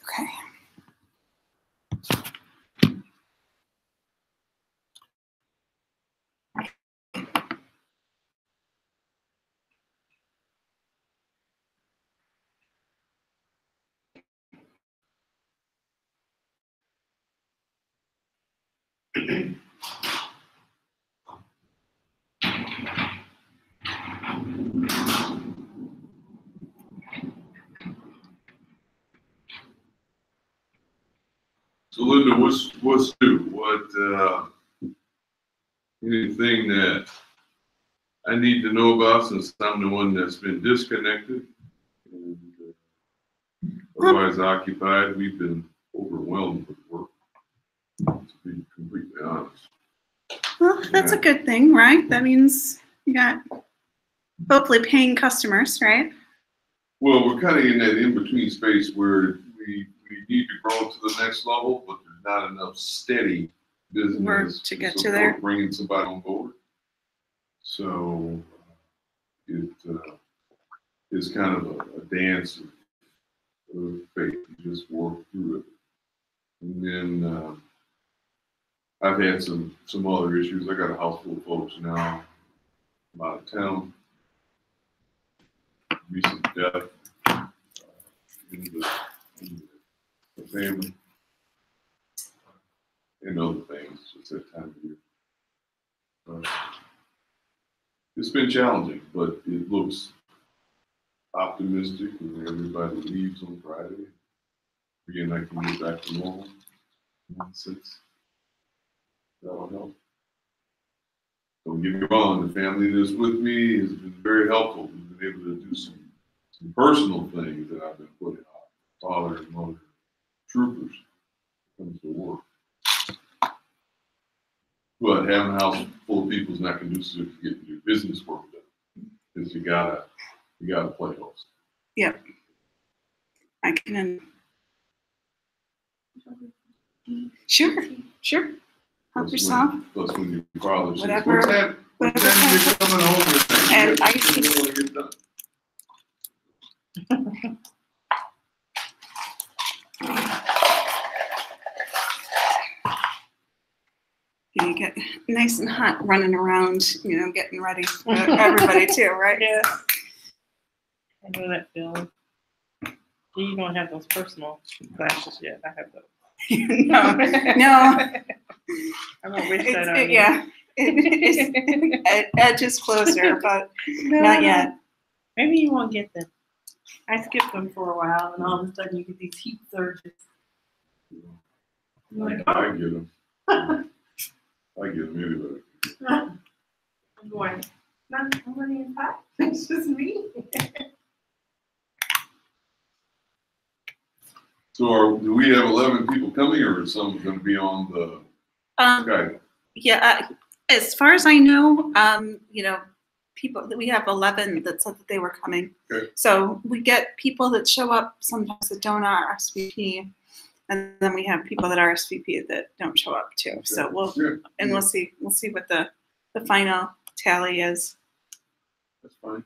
Okay. So Linda, what's new? What anything that I need to know about since I'm the one that's been disconnected and otherwise occupied? We've been overwhelmed with work, to be completely honest. Well, that's a good thing, right? That means you got hopefully paying customers, right? Well, we're kind of in that in-between space where we need to grow to the next level, but there's not enough steady business Work to get to support there. bringing somebody on board. So it is kind of a dance of faith. You just work through it. And then I've had some other issues. I got a house full of folks now. I'm out of town. Recent death in the family. And other things. It's that time of year. It's been challenging, but it looks optimistic when everybody leaves on Friday. Again, I can get back to normal. Nonsense. That'll help. Don't get me wrong, the family that's with me has been very helpful. We've been able to do some personal things that I've been putting off. Father and mother, troopers, comes to work. But having a house full of people is not conducive to getting your business work done. Because you gotta play host. Yep. I can. Sure. Help yourself. Plus when your father says, Whatever. what time you coming home? And I get done. You get nice and hot running around, getting ready for everybody too, right? Yeah. I know that feeling. You don't have those personal clashes yet. I have those. No. I won't wish that on you. Yeah. It edges closer, but not yet. Maybe you won't get them. I skipped them for a while, and all of a sudden you get these heat surges. I get them. I get them anyway. I'm going, not somebody in fact. It's just me. So do we have 11 people coming, or is some going to be on the Skype? Yeah, as far as I know, people that we have 11 that said that they were coming. Okay. So we get people that show up sometimes that don't RSVP, and then we have people that RSVP that don't show up too. Okay. So we'll see what the final tally is. That's fine.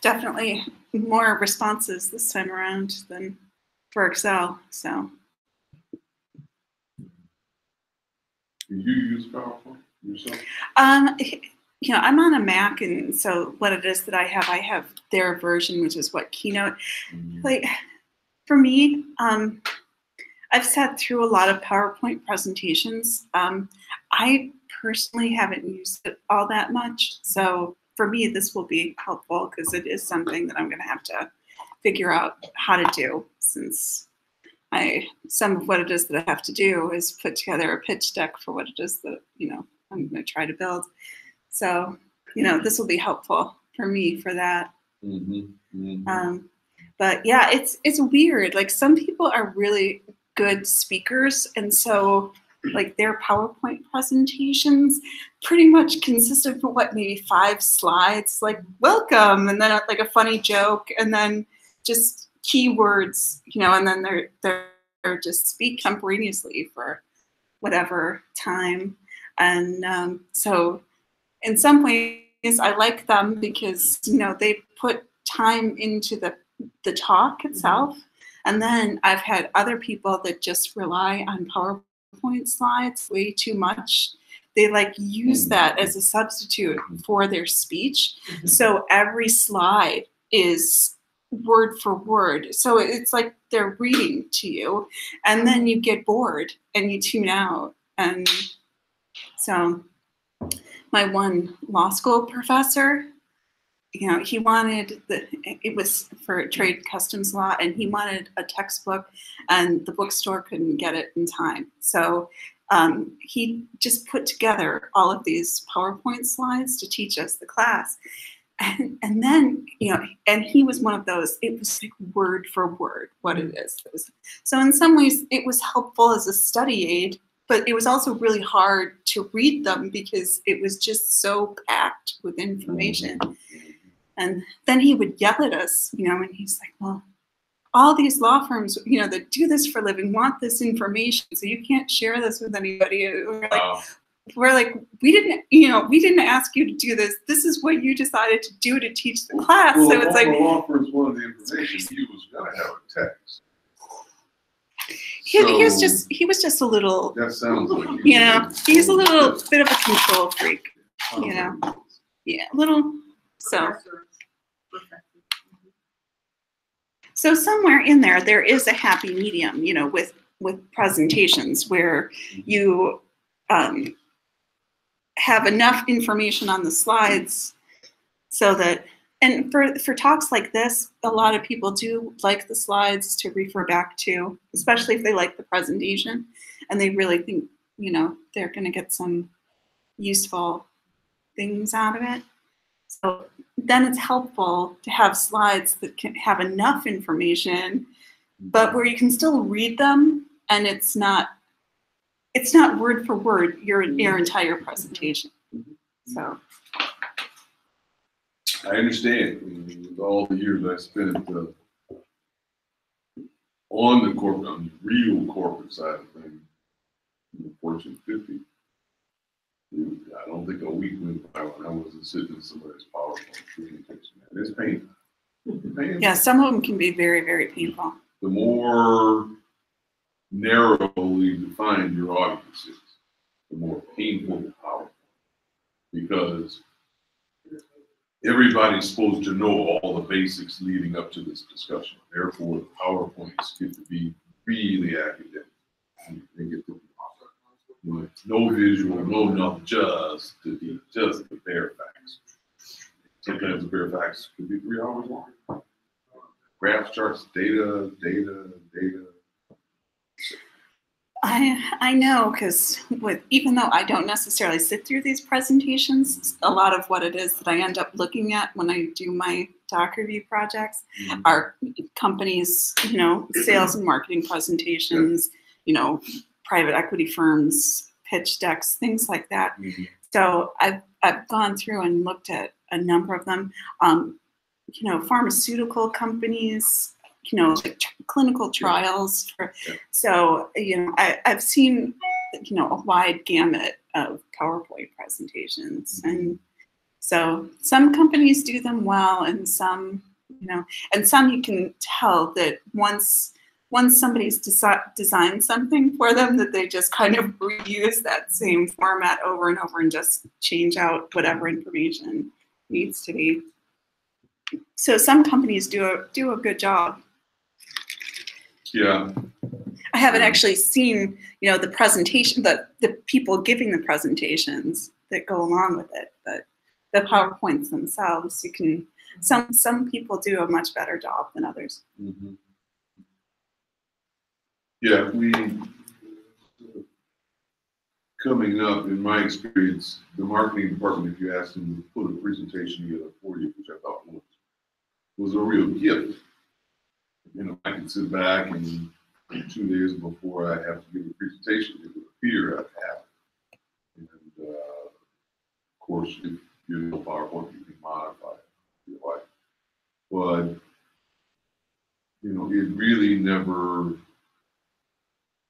Definitely more responses this time around than for Excel. So. Do you use PowerPoint yourself? I'm on a Mac, and so what it is that I have their version, which is what Keynote. Mm-hmm. Like for me, I've sat through a lot of PowerPoint presentations. I personally haven't used it all that much, so for me, this will be helpful because it is something that I'm going to have to figure out how to do, since some of what it is that I have to do is put together a pitch deck for what it is that I'm going to try to build. So this will be helpful for me for that. Mm-hmm. Mm-hmm. But yeah, it's weird. Like some people are really good speakers, and so like their PowerPoint presentations pretty much consist of maybe 5 slides, like welcome, and then like a funny joke, and then just keywords, and then they're just speak contemporaneously for whatever time. And so in some ways I like them because they put time into the the talk itself. And then I've had other people that just rely on PowerPoint slides way too much. They like use that as a substitute for their speech. So every slide is word for word. So it's like they're reading to you, and then you get bored and you tune out. And so my one law school professor, he wanted it was for trade customs law, and he wanted a textbook, and the bookstore couldn't get it in time. So he just put together all of these PowerPoint slides to teach us the class. And then, and he was one of those, it was like word for word what it is. So in some ways it was helpful as a study aid, but it was also really hard to read them because it was just so packed with information. And then he would yell at us, and he's like, well, all these law firms, that do this for a living want this information, so you can't share this with anybody. We're like, we didn't ask you to do this. This is what you decided to do to teach the class. Well, so it's like, the law firms wanted the information. He was going to have a text. He was just a little. That sounds like he's a little bit of a control freak. Yeah, a little. So somewhere in there is a happy medium, with presentations where you have enough information on the slides so that, and for talks like this, a lot of people do like the slides to refer back to, especially if they like the presentation and they really think, they're going to get some useful things out of it. So then it's helpful to have slides that can have enough information, but where you can still read them, and it's not word for word your entire presentation. So I understand. With all the years I spent on the real corporate side of things, in the Fortune 50, I don't think a week went by when I wasn't sitting in somebody's PowerPoint communication. And it's painful. Yeah, some of them can be very, very painful. The more narrowly defined your audience is, the more painful the PowerPoint. Because everybody's supposed to know all the basics leading up to this discussion. Therefore, the PowerPoints get to be really academic. They get to be no visual, no nothing, just the bare facts. Sometimes the bare facts could be 3 hours long. Graphs, charts, data. I know, because even though I don't necessarily sit through these presentations, a lot of what it is that I end up looking at when I do my doc review projects are companies, sales and marketing presentations, private equity firms, pitch decks, things like that. So I've gone through and looked at a number of them. Pharmaceutical companies, like clinical trials. So I've seen a wide gamut of PowerPoint presentations, and so some companies do them well, and some you can tell that once somebody's designed something for them, that they just kind of reuse that same format over and over and just change out whatever information needs to be. So some companies do a good job. Yeah. I haven't actually seen, the presentation, the people giving the presentations that go along with it, but the PowerPoints themselves, you can, some people do a much better job than others. Yeah, coming up, in my experience, the marketing department, if you asked them to put a presentation together for you, which I thought was a real gift. I could sit back and 2 days before I have to give a presentation, it would appear I'd have it. And of course, if you know PowerPoint, you can modify it if you like. But it really never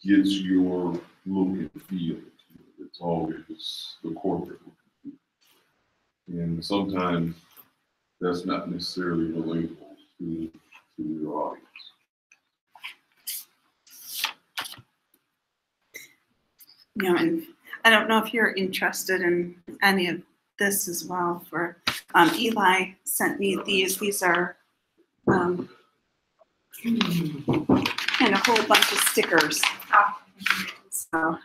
gets your look and feel. It's always the corporate look and feel. And sometimes that's not necessarily relatable to to your audience. And I don't know if you're interested in any of this as well. For Eli sent me these. These are and a whole bunch of stickers. So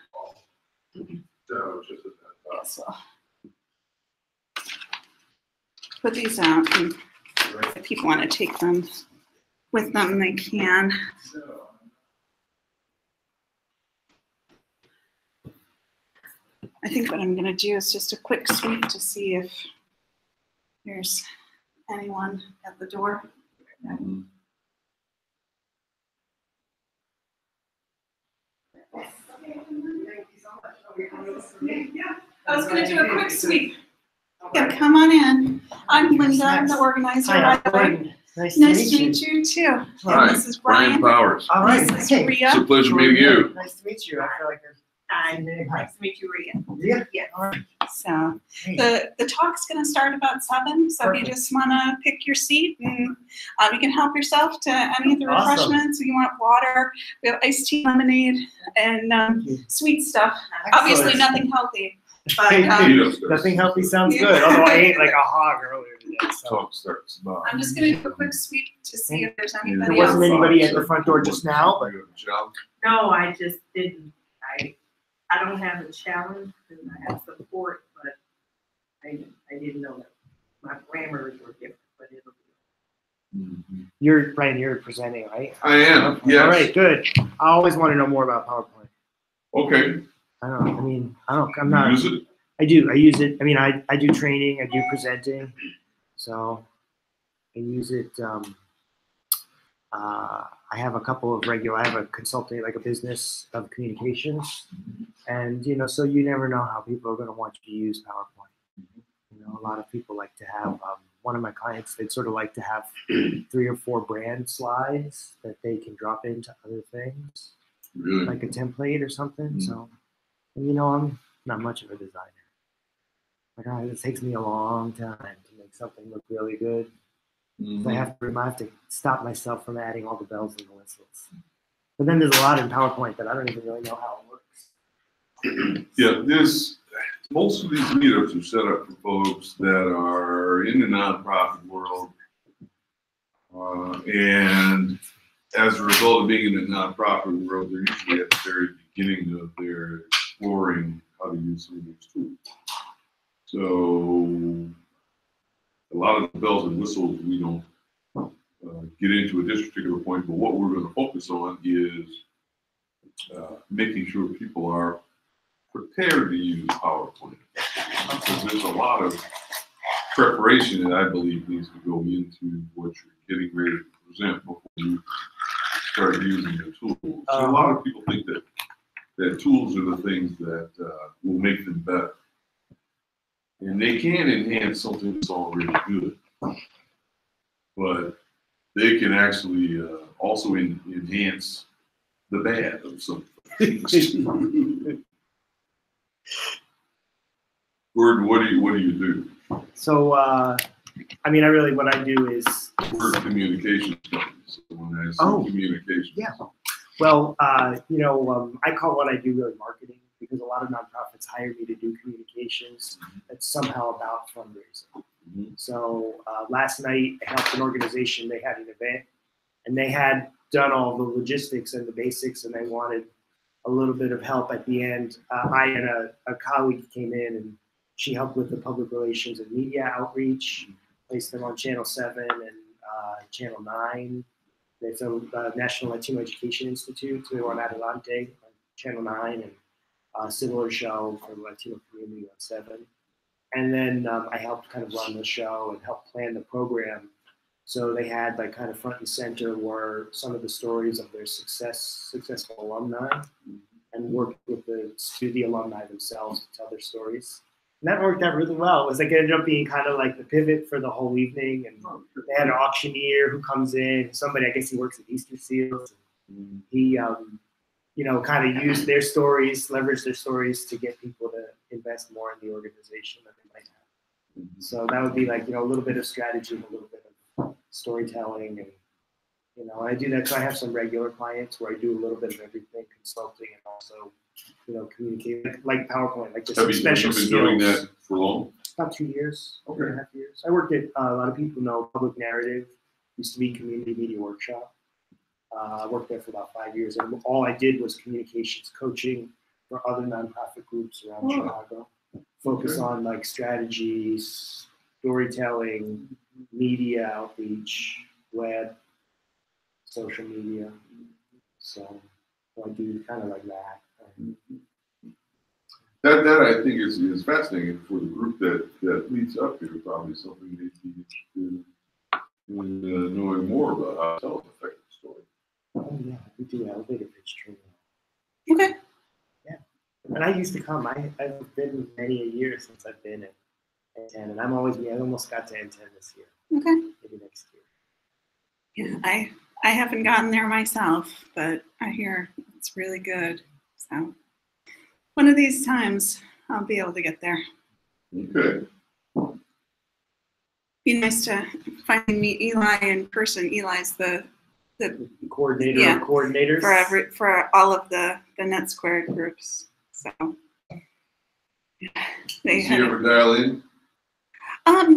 put these out, and if people want to take them with them, they can. I think what I'm going to do is just a quick sweep to see if there's anyone at the door. Yeah, I was going to do a quick sweep. Yeah, come on in. I'm Linda, I'm the organizer. Hi, by the way. Nice to meet you too. Hi, This is Brian. Powers. All right. This is Hey. Rhea. It's a pleasure meeting you. Nice to meet you. I feel like Hi. Hi. Nice to meet you, Rhea. Yeah. Yeah. All right. So Hey. the talk's going to start about 7. So if you just want to pick your seat, and you can help yourself to any of the Awesome. refreshments. If you want water, we have iced tea, lemonade, and sweet stuff. Obviously, Excellent. nothing healthy. But Hey, Nothing healthy sounds Yeah. good. Although I ate like a hog earlier today. So Talk starts about. I'm just going to do a quick sweep to see if there's there anybody wasn't else. anybody at the front door just now, but No, I just didn't. I don't have a challenge because I have support, but I didn't know that my parameters were different, but it'll be. you're Brian. You're presenting, right? I am, yes. All right. Good. I always want to know more about PowerPoint. Okay. I'm not. Use it? I do. I use it. I mean, I do training. I do presenting. So I use it. I have a couple of regular. I have a consulting, like a business of communications, and so you never know how people are going to want you to use PowerPoint. A lot of people like to have. One of my clients, they'd sort of like to have 3 or 4 brand slides that they can drop into other things, Really? like a template or something. So, I'm not much of a designer. Like, it takes me a long time to make something look really good. I have to stop myself from adding all the bells and the whistles. But then there's a lot in PowerPoint that I don't even really know how it works. Yeah, most of these meetups are set up for folks that are in the nonprofit world. And as a result of being in the nonprofit world, they're usually at the very beginning of their exploring how to use some of these tools. So a lot of the bells and whistles we don't get into at this particular point, but what we're going to focus on is making sure people are prepared to use PowerPoint. Because there's a lot of preparation that I believe needs to go into what you're getting ready to present before you start using the tools. So a lot of people think that tools are the things that will make them better. And they can enhance something that's already good. But they can actually also enhance the bad of something. Gordon, what do you do? So, I really, what I do is. We're communications companies. So when I say communications. Yeah. Well, I call what I do really marketing, because a lot of nonprofits hire me to do communications that's somehow about fundraising. So last night I helped an organization. They had an event, and they had done all the logistics and the basics, and they wanted a little bit of help at the end. I and a colleague came in, and she helped with the public relations and media outreach, placed them on Channel 7 and Channel 9. There's a National Latino Education Institute, so they were on Adelante on Channel 9, and a similar show for the Latino community on 7. And then I helped kind of run the show and help plan the program. So they had like kind of front and center were some of the stories of their successful alumni, and worked with the alumni themselves to tell their stories. And that worked out really well. It was like, it ended up being kind of like the pivot for the whole evening. And they had an auctioneer who comes in, somebody, I guess he works at Easter Seals. He, kind of used their stories, leveraged their stories to get people to invest more in the organization that they might have. So that would be like, a little bit of strategy and a little bit of storytelling. And You know, I do that. So I have some regular clients where I do a little bit of everything, consulting and also, you know, communicate like PowerPoint, like just Have special you been doing skills. that for long? About 2 years, Okay. 2.5 years. I worked at a lot of people know Public Narrative, used to be Community Media Workshop. I worked there for about 5 years, and all I did was communications coaching for other nonprofit groups around Chicago. Focus on like strategies, storytelling, media outreach, web, social media. So I do kind of like that. That I think is fascinating for the group that leads up here. Probably something they'd be interested in knowing more about how to tell an effective story. Oh yeah, we do elevator pitch training. Okay. Yeah, and I used to come. I've been many a year since I've been at N10, and I almost got to N10 this year. Okay. Maybe next year. Yeah, I haven't gotten there myself, but I hear it's really good. So one of these times I'll be able to get there. Okay. Be nice to finally meet Eli in person. Eli's the Coordinator Yeah. of coordinators. for all of the NetSquared groups. So they Does he ever dial in?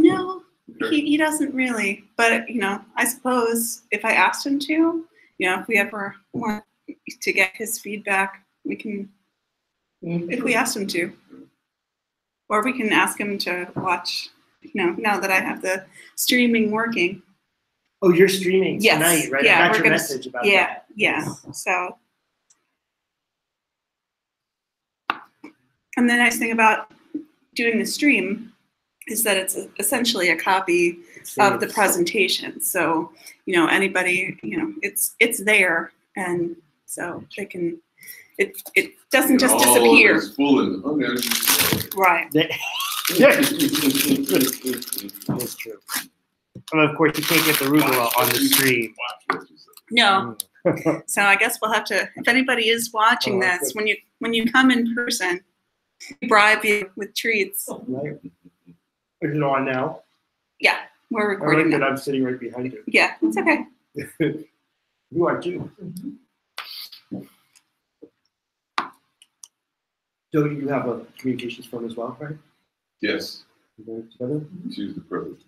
no, Okay. he doesn't really. But you know, I suppose if I asked him to, you know, if we ever want to get his feedback, we can. If we asked him to, or we can ask him to watch. You know, now that I have the streaming working. Oh, you're streaming Yes. tonight, right? Yeah, I got we're your gonna- message about Yeah, that. yeah. So, and the nice thing about doing the stream is that it's essentially a copy of the Saves. presentation. So, you know, anybody, you know, it's there, and so they can. It doesn't just disappear. It's full and unedited. Right. That's true. And of course, you can't get the arugula on the stream. Watch what you say. No. So I guess we'll have to. If anybody is watching Oh, this, when you come in person, we bribe you with treats. Right? Is it on now? Yeah, we're I like recording that now. I'm sitting right behind you. Yeah, it's okay. You are too. So you have a communications firm as well, right? Yes, You work together? she's the president.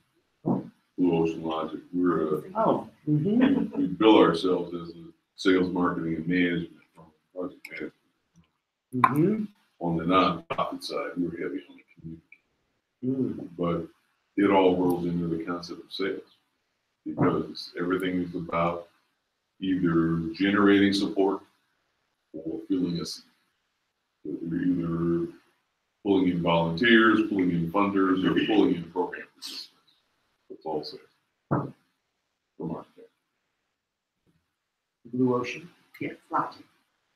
Blue Ocean Logic. We're Oh. Mm-hmm. we bill ourselves as a sales, marketing, and management from project management. Mm-hmm. On the nonprofit side, we're heavy on the community, Mm. but it all rolls into the concept of sales because everything is about either generating support or filling a seat. So we're either pulling in volunteers, pulling in funders, or pulling in program participants. That's all sales from our standpoint. Blue Ocean? Yes, logic.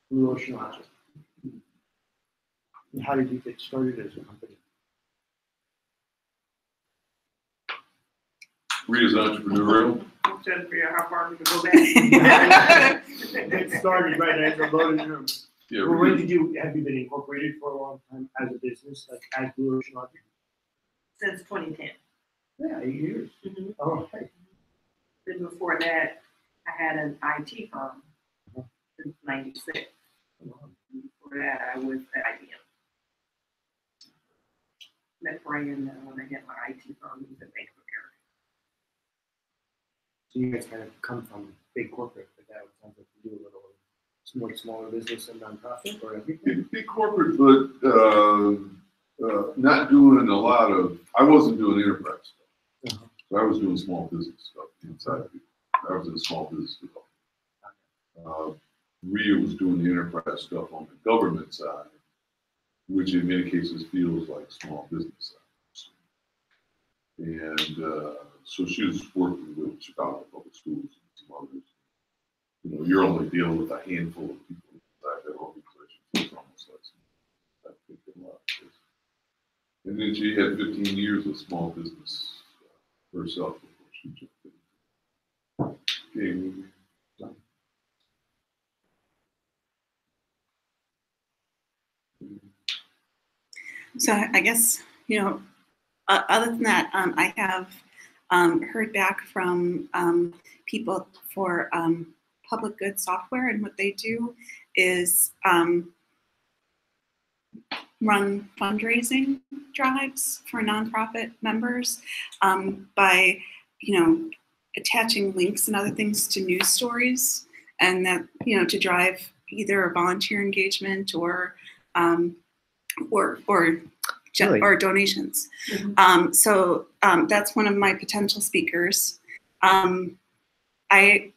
Blue Ocean Logic. And how did you get started as a company? Rita's entrepreneurial. I'm trying to figure out how far we can go back. Get started right as a loaded room. Yeah, Well, when Rita, did you have you been incorporated for a long time as a business, like as Blue Ocean Logic? Since 2010. Yeah, 8 years. Mm-hmm. Oh, okay. Then before that, I had an IT firm since '96. Before that, I was at IBM. Met Brian when I had my IT firm. He was at Bank of America. So you guys kind of come from big corporate, but that sounds like you do a little more smaller business and nonprofit or everything. big corporate, but not doing a lot of. I wasn't doing enterprise stuff. Uh-huh. So I was doing small business stuff inside of it. I was in small business development. Rhea was doing the enterprise stuff on the government side, which in many cases feels like small business side. And so she was working with Chicago Public Schools and some others. You know, you're only dealing with a handful of people inside that organization. It's almost like I think a lot of this. And then she had 15 years of small business herself before she jumped in. Okay. So I guess, you know, other than that, I have heard back from people for public good software, and what they do is run fundraising drives for nonprofit members by, attaching links and other things to news stories, and that, to drive either volunteer engagement or donations. So that's one of my potential speakers. I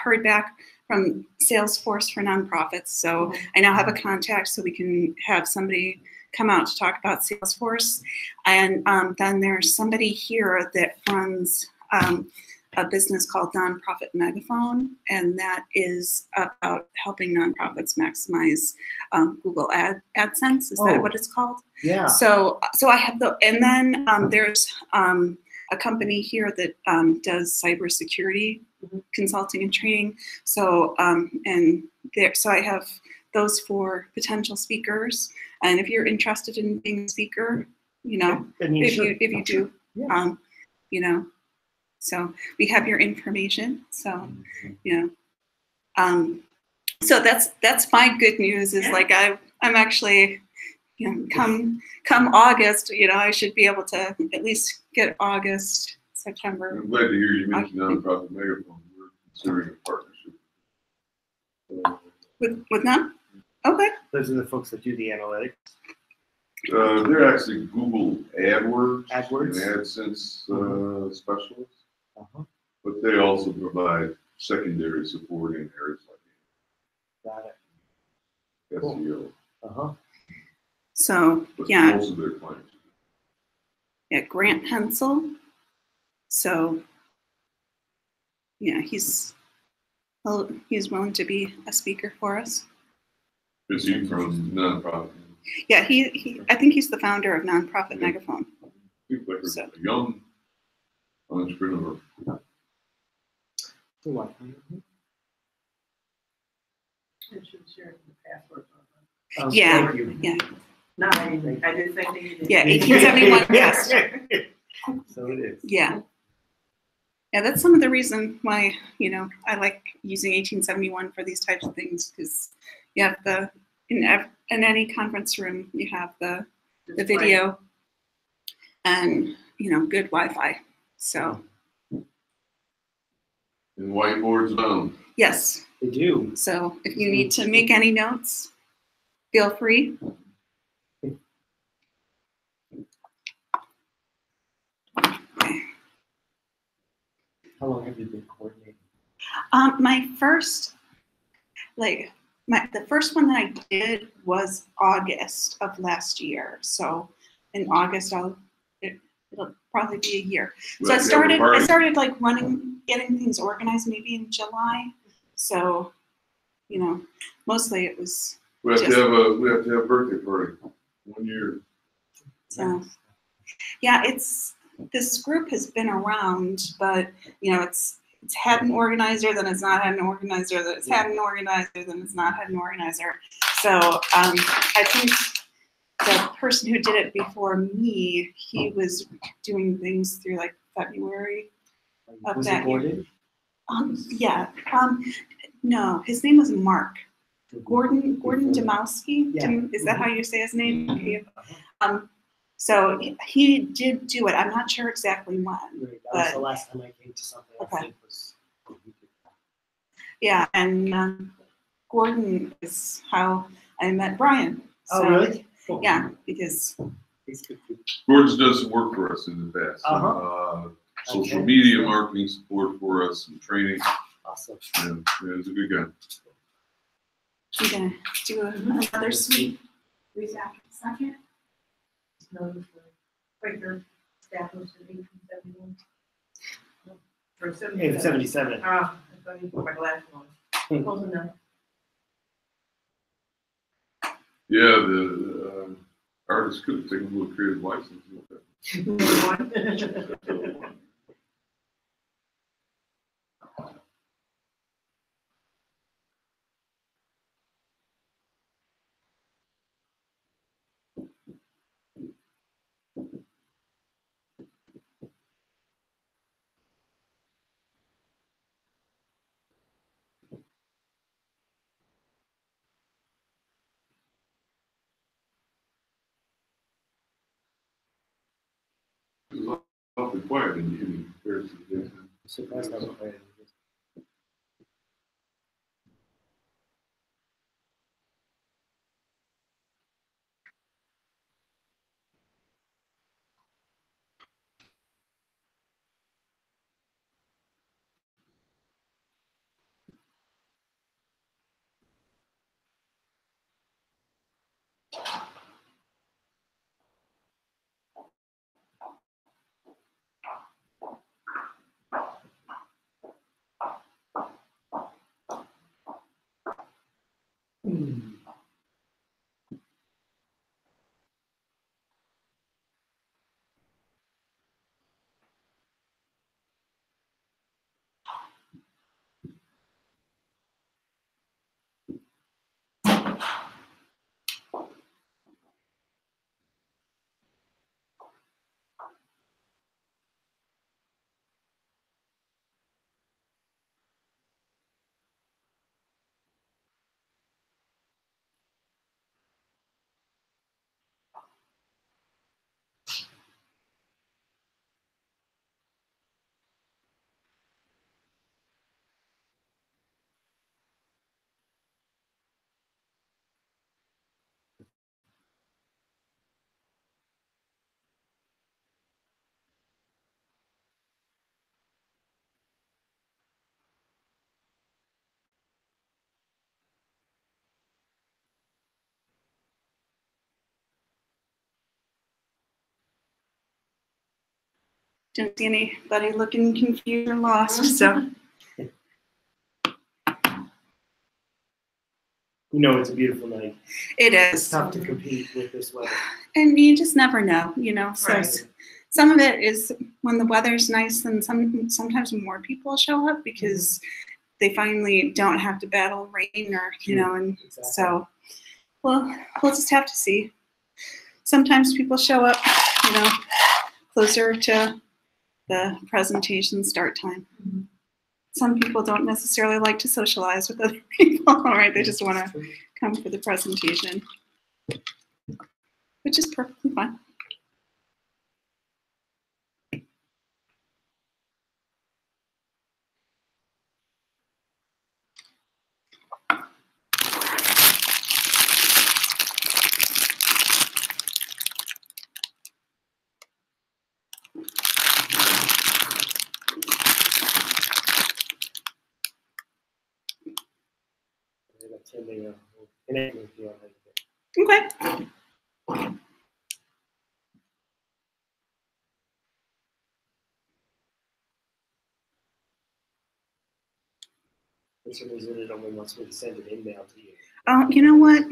heard back from Salesforce for nonprofits, so I now have a contact, so we can have somebody come out to talk about Salesforce. And then there's somebody here that runs a business called Nonprofit Megaphone, and that is about helping nonprofits maximize Google AdSense. Is that what it's called? Yeah. So I have and then there's a company here that does cybersecurity consulting and training. So so I have those 4 potential speakers, and if you're interested in being a speaker, if you do, so we have your information. So, so that's my good news. Is like I'm actually, come August, I should be able to at least get August, September. I'm glad to hear you mention Nonprofit Megaphone. We're considering a partnership. With them? Okay. Those are the folks that do the analytics. They're actually Google AdWords and AdWords. AdSense specialists. But they also provide secondary support in areas like SEO. Cool. So But yeah. most of their clients. Yeah, Grant Hensel. So yeah, he's willing to be a speaker for us. Is he from nonprofit? Yeah, I think he's the founder of Nonprofit Megaphone. Seems like a young entrepreneur. I should share the password. Yeah, Thank you. yeah. No, I didn't. I did the same thing you did. Yeah, 1871. Yes. So it is. Yeah. Yeah, that's some of the reason why, I like using 1871 for these types of things, because you have in any conference room, you have the video and, good Wi-Fi. So. And whiteboards down. Yes. They do. So if you need to make any notes, feel free. How long have you been coordinating? My first, the first one that I did was August of last year. So in August, it'll probably be a year. So I started getting things organized maybe in July. So, mostly it was. We have to have a birthday party 1 year. So, yeah, this group has been around, but it's had an organizer, then it's not had an organizer, then it's had an organizer, then it's not had an organizer. So I think the person who did it before me, he was doing things through like February of that year. Yeah. No, his name was Mark. Gordon Demowski. Yeah. Is that how you say his name? So he did do it. I'm not sure exactly when. Right. That was the last time I came to something. Okay. I think was. Yeah, and Gordon is how I met Brian. So, Oh, really? Cool. Yeah, because Gordon's done some work for us in the past. Social media marketing support for us and training. Awesome. Yeah, he's a good guy. I'm gonna do another sweep. Who's after the second? No, Quaker established in 1871. Or 77. 77. Ah, I thought you put my glasses on. Close enough. Yeah, the artist could have taken a little creative license. awfully quiet in the evening compared to the daytime. Surprised how quiet it is. Don't see anybody looking confused or lost, so. You know, it's a beautiful night. It It's is. tough to compete with this weather. And you just never know, you know. So Right. some of it is when the weather's nice, then sometimes more people show up because they finally don't have to battle rain or, you know, and Exactly. so we'll just have to see. Sometimes people show up, you know, closer to the presentation start time. Mhm. Some people don't necessarily like to socialize with other people, right? They just want to True. come for the presentation, which is perfectly fine. We're attending a connect with you on that. Okay. For some reason, it only wants me to send an email to you. You know what?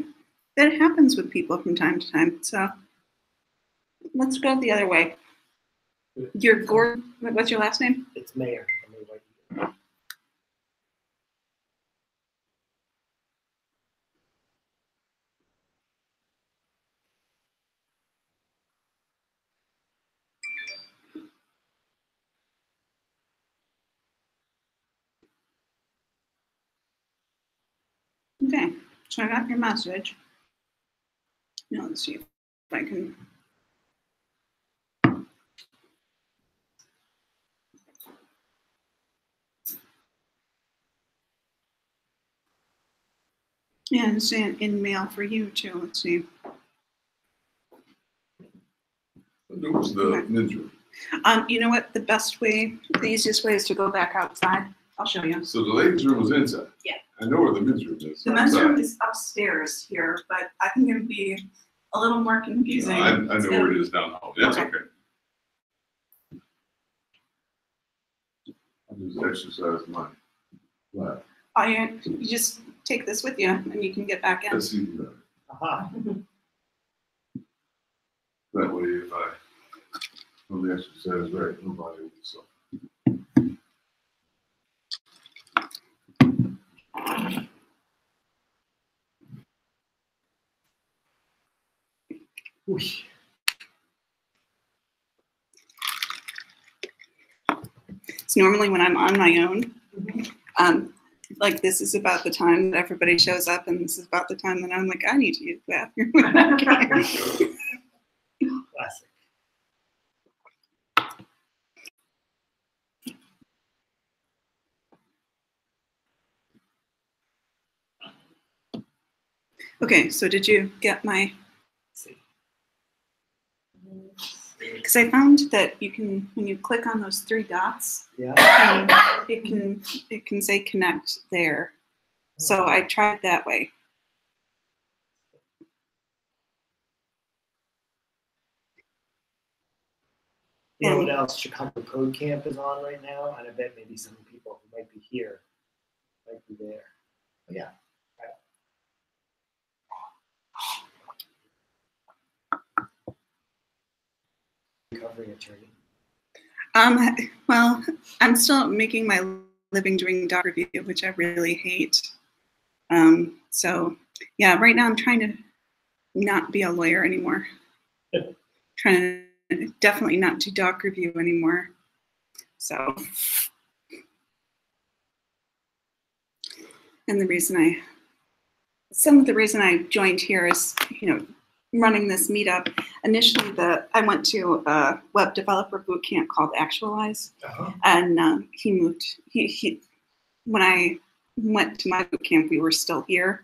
That happens with people from time to time. So let's go the other way. You're Gordon. What's your last name? It's Mayor. Let me write it down. Okay. So I got your message. Now let's see if I can. Yeah, and send in mail for you too. Let's see. There was the Okay. men's room. You know what? The best way, the easiest way is to go back outside. I'll show you. So the ladies' room was inside. Yeah. I know where the men's room is. The men's outside. room is upstairs here, but I think it'd be a little more confusing. I know where it is down the hall. That's Okay. okay. I just exercise my left. You just take this with you and you can get back in. That's even better. Aha. That way, if I only exercise right, nobody will suffer. Whoosh. It's normally when I'm on my own. Like this is about the time that everybody shows up, and this is about the time that I'm like, I need to use the bathroom. Classic. Okay, so did you get my? Because I found that you can, when you click on those 3 dots, Yeah. it can say connect there. So I tried that way. You know what else? Chicago Code Camp is on right now, and I bet maybe some people who might be here might be there. But yeah. Recovery attorney. Well, I'm still making my living doing doc review, which I really hate. So yeah, right now I'm trying to not be a lawyer anymore. Trying to definitely not do doc review anymore. So, and some of the reason I joined here is, running this meetup. Initially, I went to a web developer boot camp called Actualize, and he moved. He when I went to my boot camp, we were still here,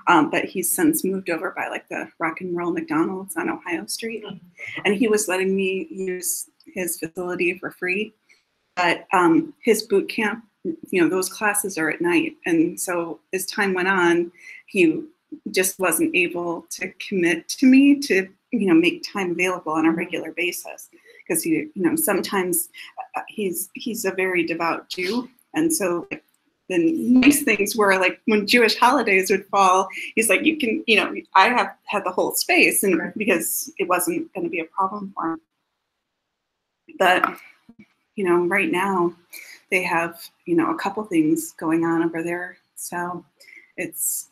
but he's since moved over by like the Rock and Roll McDonald's on Ohio Street, and he was letting me use his facility for free. But his boot camp, those classes are at night, and so as time went on, he just wasn't able to commit to me to make time available on a regular basis, because sometimes he's a very devout Jew, and so the nice things were like when Jewish holidays would fall, he's like, you can, I have had the whole space, and because it wasn't going to be a problem for him. But right now they have a couple things going on over there, so it's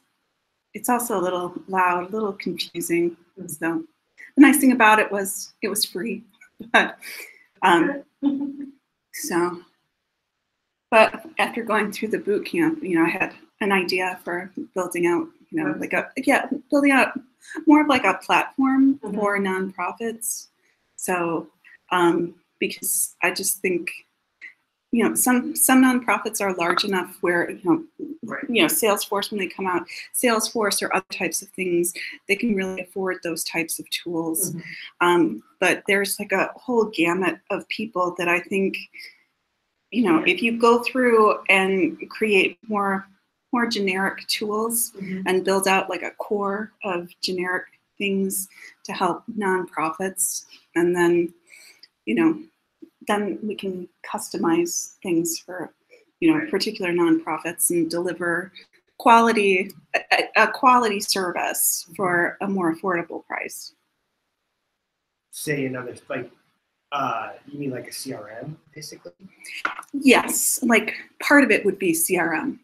also a little loud, a little confusing. So the nice thing about it was it was free. But but after going through the boot camp, I had an idea for building out, building out more of like a platform for nonprofits. So because I just think some nonprofits are large enough where Salesforce, when they come out, Salesforce or other types of things, they can really afford those types of tools. But there's like a whole gamut of people that I think if you go through and create more generic tools and build out like a core of generic things to help nonprofits, and then then we can customize things for particular nonprofits and deliver a quality service for a more affordable price. Say another, like, you mean like a CRM, basically? Yes, like part of it would be CRM.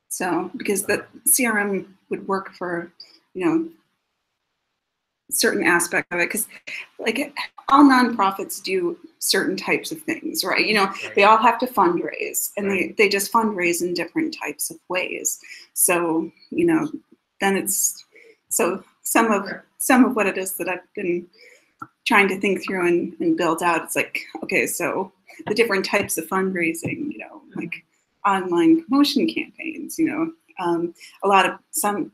So because the CRM would work for certain aspect of it, because like all nonprofits do certain types of things, right? They all have to fundraise, and they just fundraise in different types of ways. So then it's some of what it is that I've been trying to think through and build out. It's like, okay, so the different types of fundraising, like online promotion campaigns, a lot of some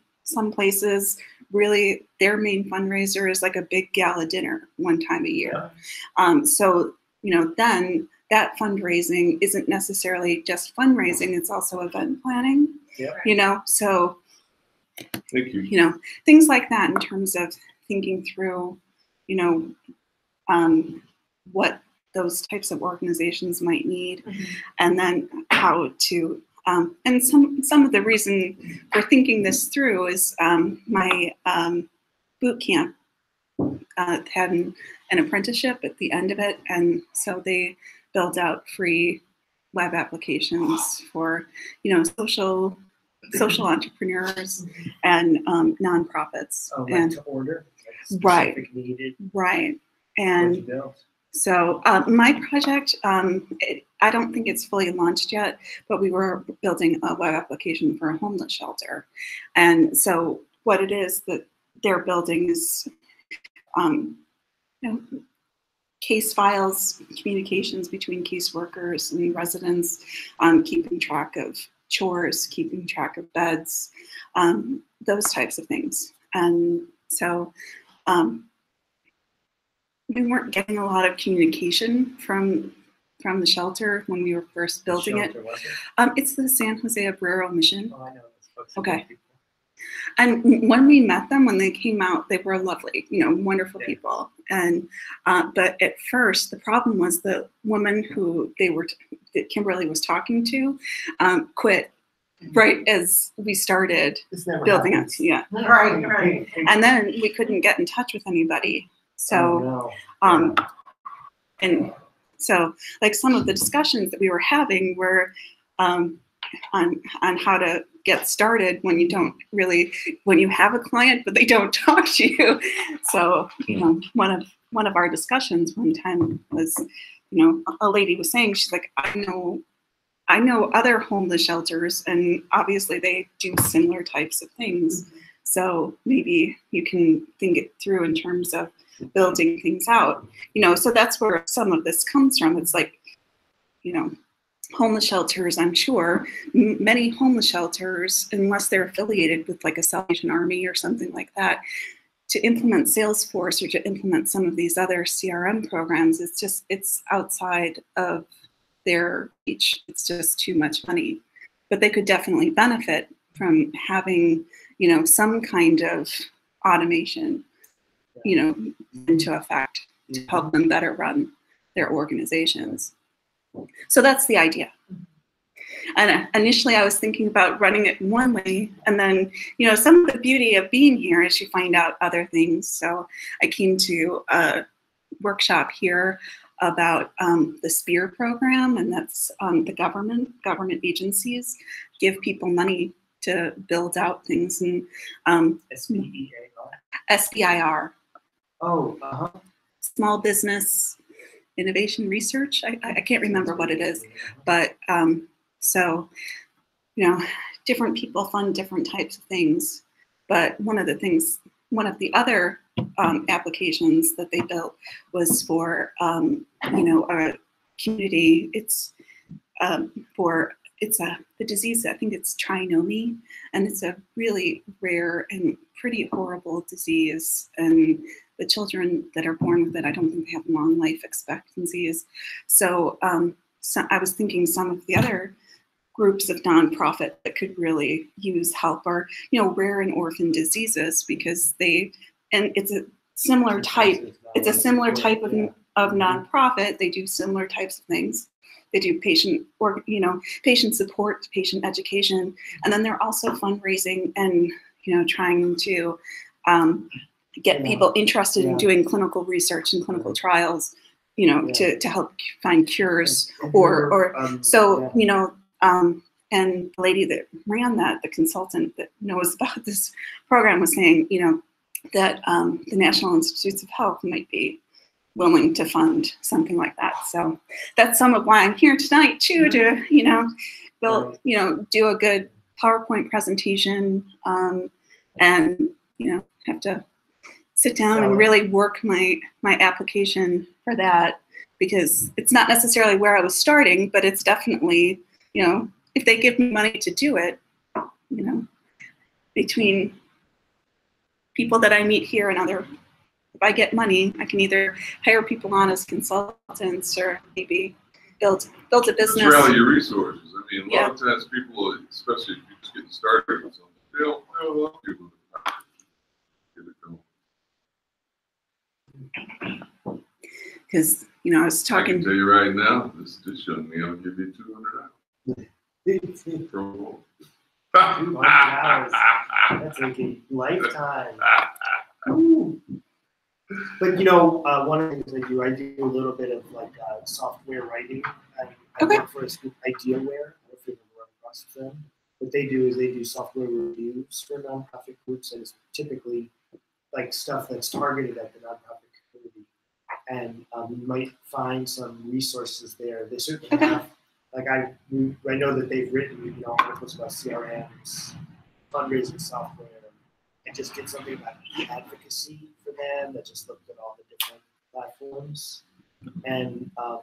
places really their main fundraiser is like a big gala dinner one time a year. So then that fundraising isn't necessarily just fundraising, it's also event planning. So thank you. Things like that in terms of thinking through what those types of organizations might need, and then how to and some of the reason for thinking this through is my boot camp had an apprenticeship at the end of it, and so they built out free web applications for social entrepreneurs and nonprofits. And to order, like specific needed. Right. And so my project, I don't think it's fully launched yet, but we were building a web application for a homeless shelter. And so what it is that they're building is case files, communications between caseworkers and residents, keeping track of chores, keeping track of beds, those types of things. And so we weren't getting a lot of communication from the shelter when we were first building it. Shelter, was it? It's the San Jose Obrero Mission. Oh, I know those folks. Okay. And when we met them, when they came out, they were lovely, wonderful Yeah. people. And but at first, the problem was the woman who that Kimberly was talking to quit right as we started This never building it. happens. Yeah, Right. and then we couldn't get in touch with anybody. So Oh, no. and so like some of the discussions that we were having were on how to get started when you have a client but they don't talk to you. So one of our discussions one time was, a lady was saying, she's like, I know other homeless shelters, and obviously they do similar types of things. So maybe you can think it through in terms of building things out. So that's where some of this comes from. It's like, homeless shelters, I'm sure, many homeless shelters, unless they're affiliated with like a Salvation Army or something like that, to implement Salesforce or to implement some of these other CRM programs, it's outside of their reach. It's just too much money. But they could definitely benefit from having, some kind of automation, into effect to help them better run their organizations. So that's the idea. And initially I was thinking about running it one way, and then, some of the beauty of being here is you find out other things. So I came to a workshop here about the SPEAR program, and that's the government agencies give people money to build out things, and SBIR. Oh, uh-huh. Small Business Innovation Research. I can't remember what it is, but so, different people fund different types of things. But one of the other applications that they built was for, a community. It's the disease, I think it's trisomy, and it's a really rare and pretty horrible disease. And the children that are born with it, I don't think they have long life expectancies. So, I was thinking some of the other groups of nonprofit that could really use help are, rare and orphan diseases, because it's a similar type of nonprofit. They do similar types of things. They do patient support, patient education, and then they're also fundraising and, trying to get people interested in doing clinical research and clinical trials, to help find cures and the lady that ran that, the consultant that knows about this program, was saying, that the National Institutes of Health might be willing to fund something like that. So that's some of why I'm here tonight too, to, build, do a good PowerPoint presentation, and, have to sit down and really work my application for that, because it's not necessarily where I was starting, but it's definitely, if they give me money to do it, between people that I meet here and if I get money, I can either hire people on as consultants or maybe build a business. Just rally your resources. I mean, a lot Yeah. of times people, especially if you're just getting started with something, they'll love people to get it going. Because, I was I can talking. tell you right now, this young man will give you $200. Pro $200. That's like a lifetime. Ooh. But one of the things I do a little bit of like software writing. I work for a group, Idealware. I don't know if you've ever run across them. What they do is they do software reviews for nonprofit groups, and it's typically like stuff that's targeted at the nonprofit community. And you might find some resources there. They certainly have. Like I know that they've written articles about CRMs, fundraising software, and just did something about e-advocacy for them that just looked at all the different platforms. And I'm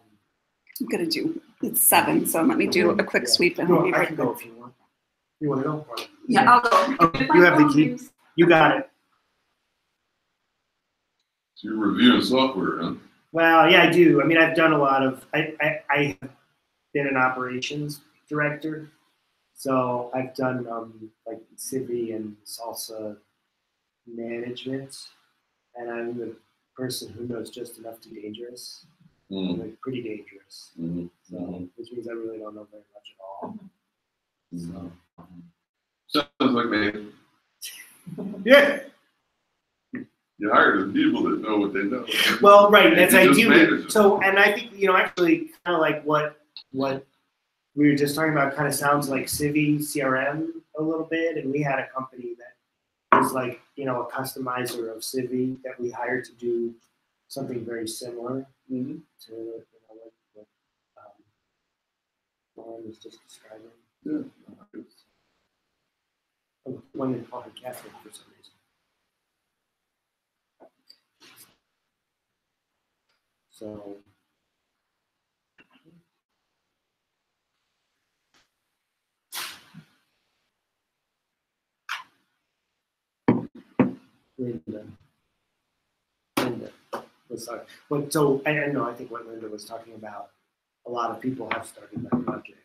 gonna do, it's 7, so let me do a quick sweep and we'll be I right can go back. if you want. You want to go? Yeah, I'll go. Okay, you have the key. You got it. So you're reviewing software, huh? Well, yeah, I do. I mean, I've done a lot of. I have been an operations director, so I've done like Civi and salsa management, and I'm the person who knows just enough to dangerous. I'm like pretty dangerous, so, which means I really don't know very much at all. So. Sounds like me. Yeah. You hire the people that know what they know. Well, right. That's And I you just manage do. it. So, and I think actually, kind of like what we were just talking about, kind of sounds like Civi CRM a little bit. And we had a company that was like a customizer of Civi that we hired to do something very similar to what Lauren was just describing. Yeah. One in called Catholic for some reason. So. Linda was talking. But so I know. I think what Linda was talking about. A lot of people have started that project,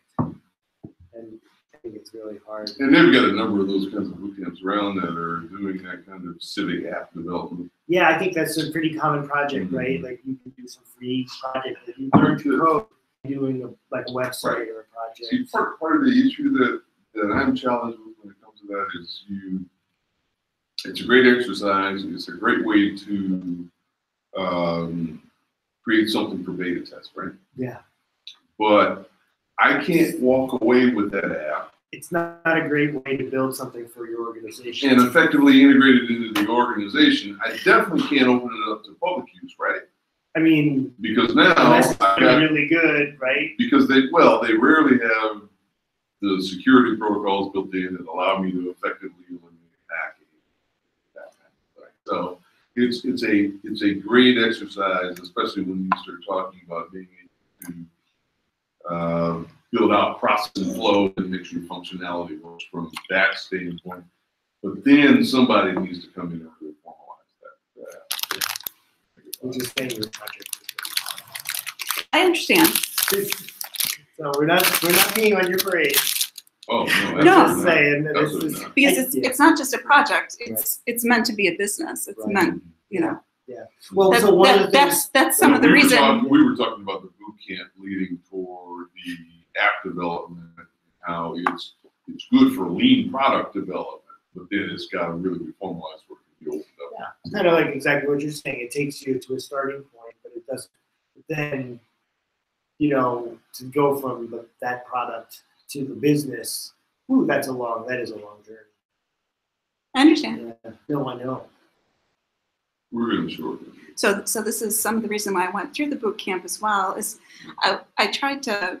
and I think it's really hard. And they've got a number of those kinds of boot camps around that are doing that kind of civic app development. Yeah, I think that's a pretty common project, right? Like you can do some free project that you learn to code doing a website or a project. See, part of the issue that I'm challenged with when it comes to that is it's a great exercise. It's a great way to create something for beta test, right? Yeah. But I can't walk away with that app. It's not a great way to build something for your organization. And effectively integrate it into the organization. I definitely can't open it up to public use, right? I mean, because now unless they're really good, right? Because they rarely have the security protocols built in that allow me to effectively eliminate hacking, that kind of thing. So it's a great exercise, especially when you start talking about being able to build out process and flow and make sure functionality works from that standpoint. But then somebody needs to come in and really formalize that. We're just saying your project. I understand. So we're not being on your parade. Oh no! No. I'm just saying that Absolutely this is, not. Because it's not just a project. It's meant to be a business. It's Right. meant, Yeah. Well, That, so one of the things. that's some of the reason. We were talking about the boot camp leading toward the app development, how it's good for lean product development, but then it's got to really be formalized where it can be opened up. Yeah, it's kind of like exactly what you're saying. It takes you to a starting point, but it doesn't. Then, to go from that product to the business, that is a long journey. I understand. Yeah. No, I know. We're in the short run. So this is some of the reason why I went through the boot camp as well. Is I tried to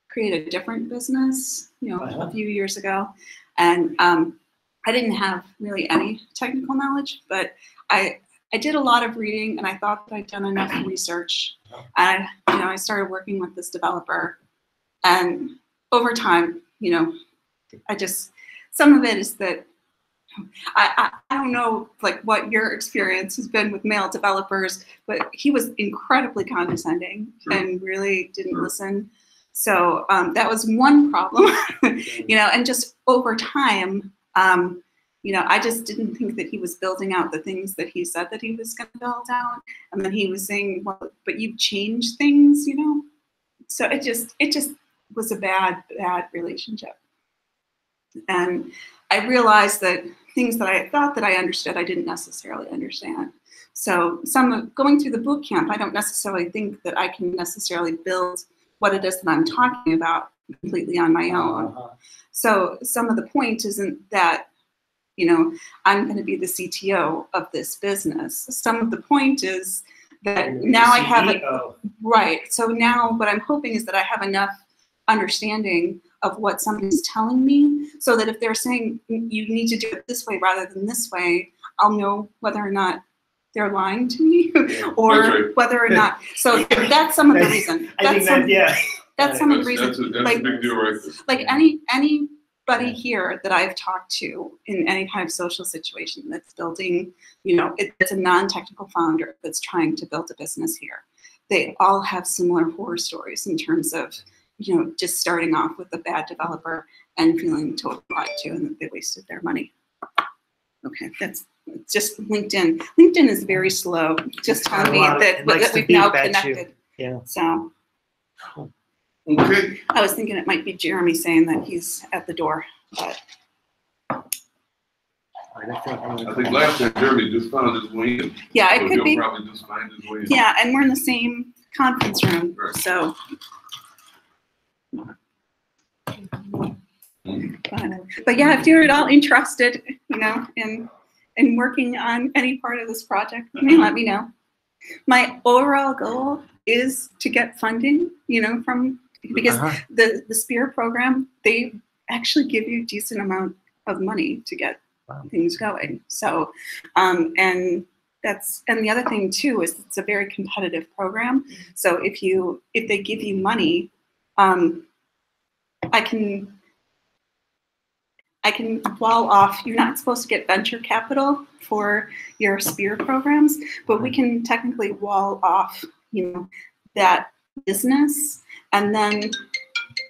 create a different business, a few years ago, and I didn't have really any technical knowledge, but I did a lot of reading, and I thought that I'd done enough research. And I started working with this developer, and over time, some of it is that I don't know like what your experience has been with male developers, but he was incredibly condescending and really didn't listen. So that was one problem, and just over time, I just didn't think that he was building out the things that he said that he was going to build out. And then he was saying, well, but you've changed things, So it just was a bad relationship. And I realized that things that I thought that I understood, I didn't necessarily understand. So going through the boot camp, I don't necessarily think that I can necessarily build what it is that I'm talking about completely on my own. So some of the point isn't that, I'm going to be the CTO of this business. Some of the point is that now I have it right. So now what I'm hoping is that I have enough understanding of what somebody's telling me, so that if they're saying you need to do it this way rather than this way, I'll know whether or not they're lying to me or whether or not. So that's some of the reason. That's some of the reason. That's a big deal right there. Like anybody everybody here that I've talked to in any kind of social situation that's building, it's a non-technical founder that's trying to build a business here. They all have similar horror stories in terms of, just starting off with a bad developer and feeling totally lied to and that they wasted their money. Okay, that's just LinkedIn. LinkedIn is very slow, just telling me that we've now connected. Yeah. So. Okay. I was thinking it might be Jeremy saying that he's at the door, but. I think last time Jeremy just found his way in. Yeah, it So could he'll be. probably just find his way in. Yeah, and we're in the same conference room, Right. so. But yeah, if you're at all interested, in working on any part of this project, let me know. My overall goal is to get funding, because the SPEAR program, they actually give you a decent amount of money to get things going. So, and the other thing too is it's a very competitive program. So if they give you money, I can wall off. You're not supposed to get venture capital for your SPEAR programs, but we can technically wall off, that business, and then.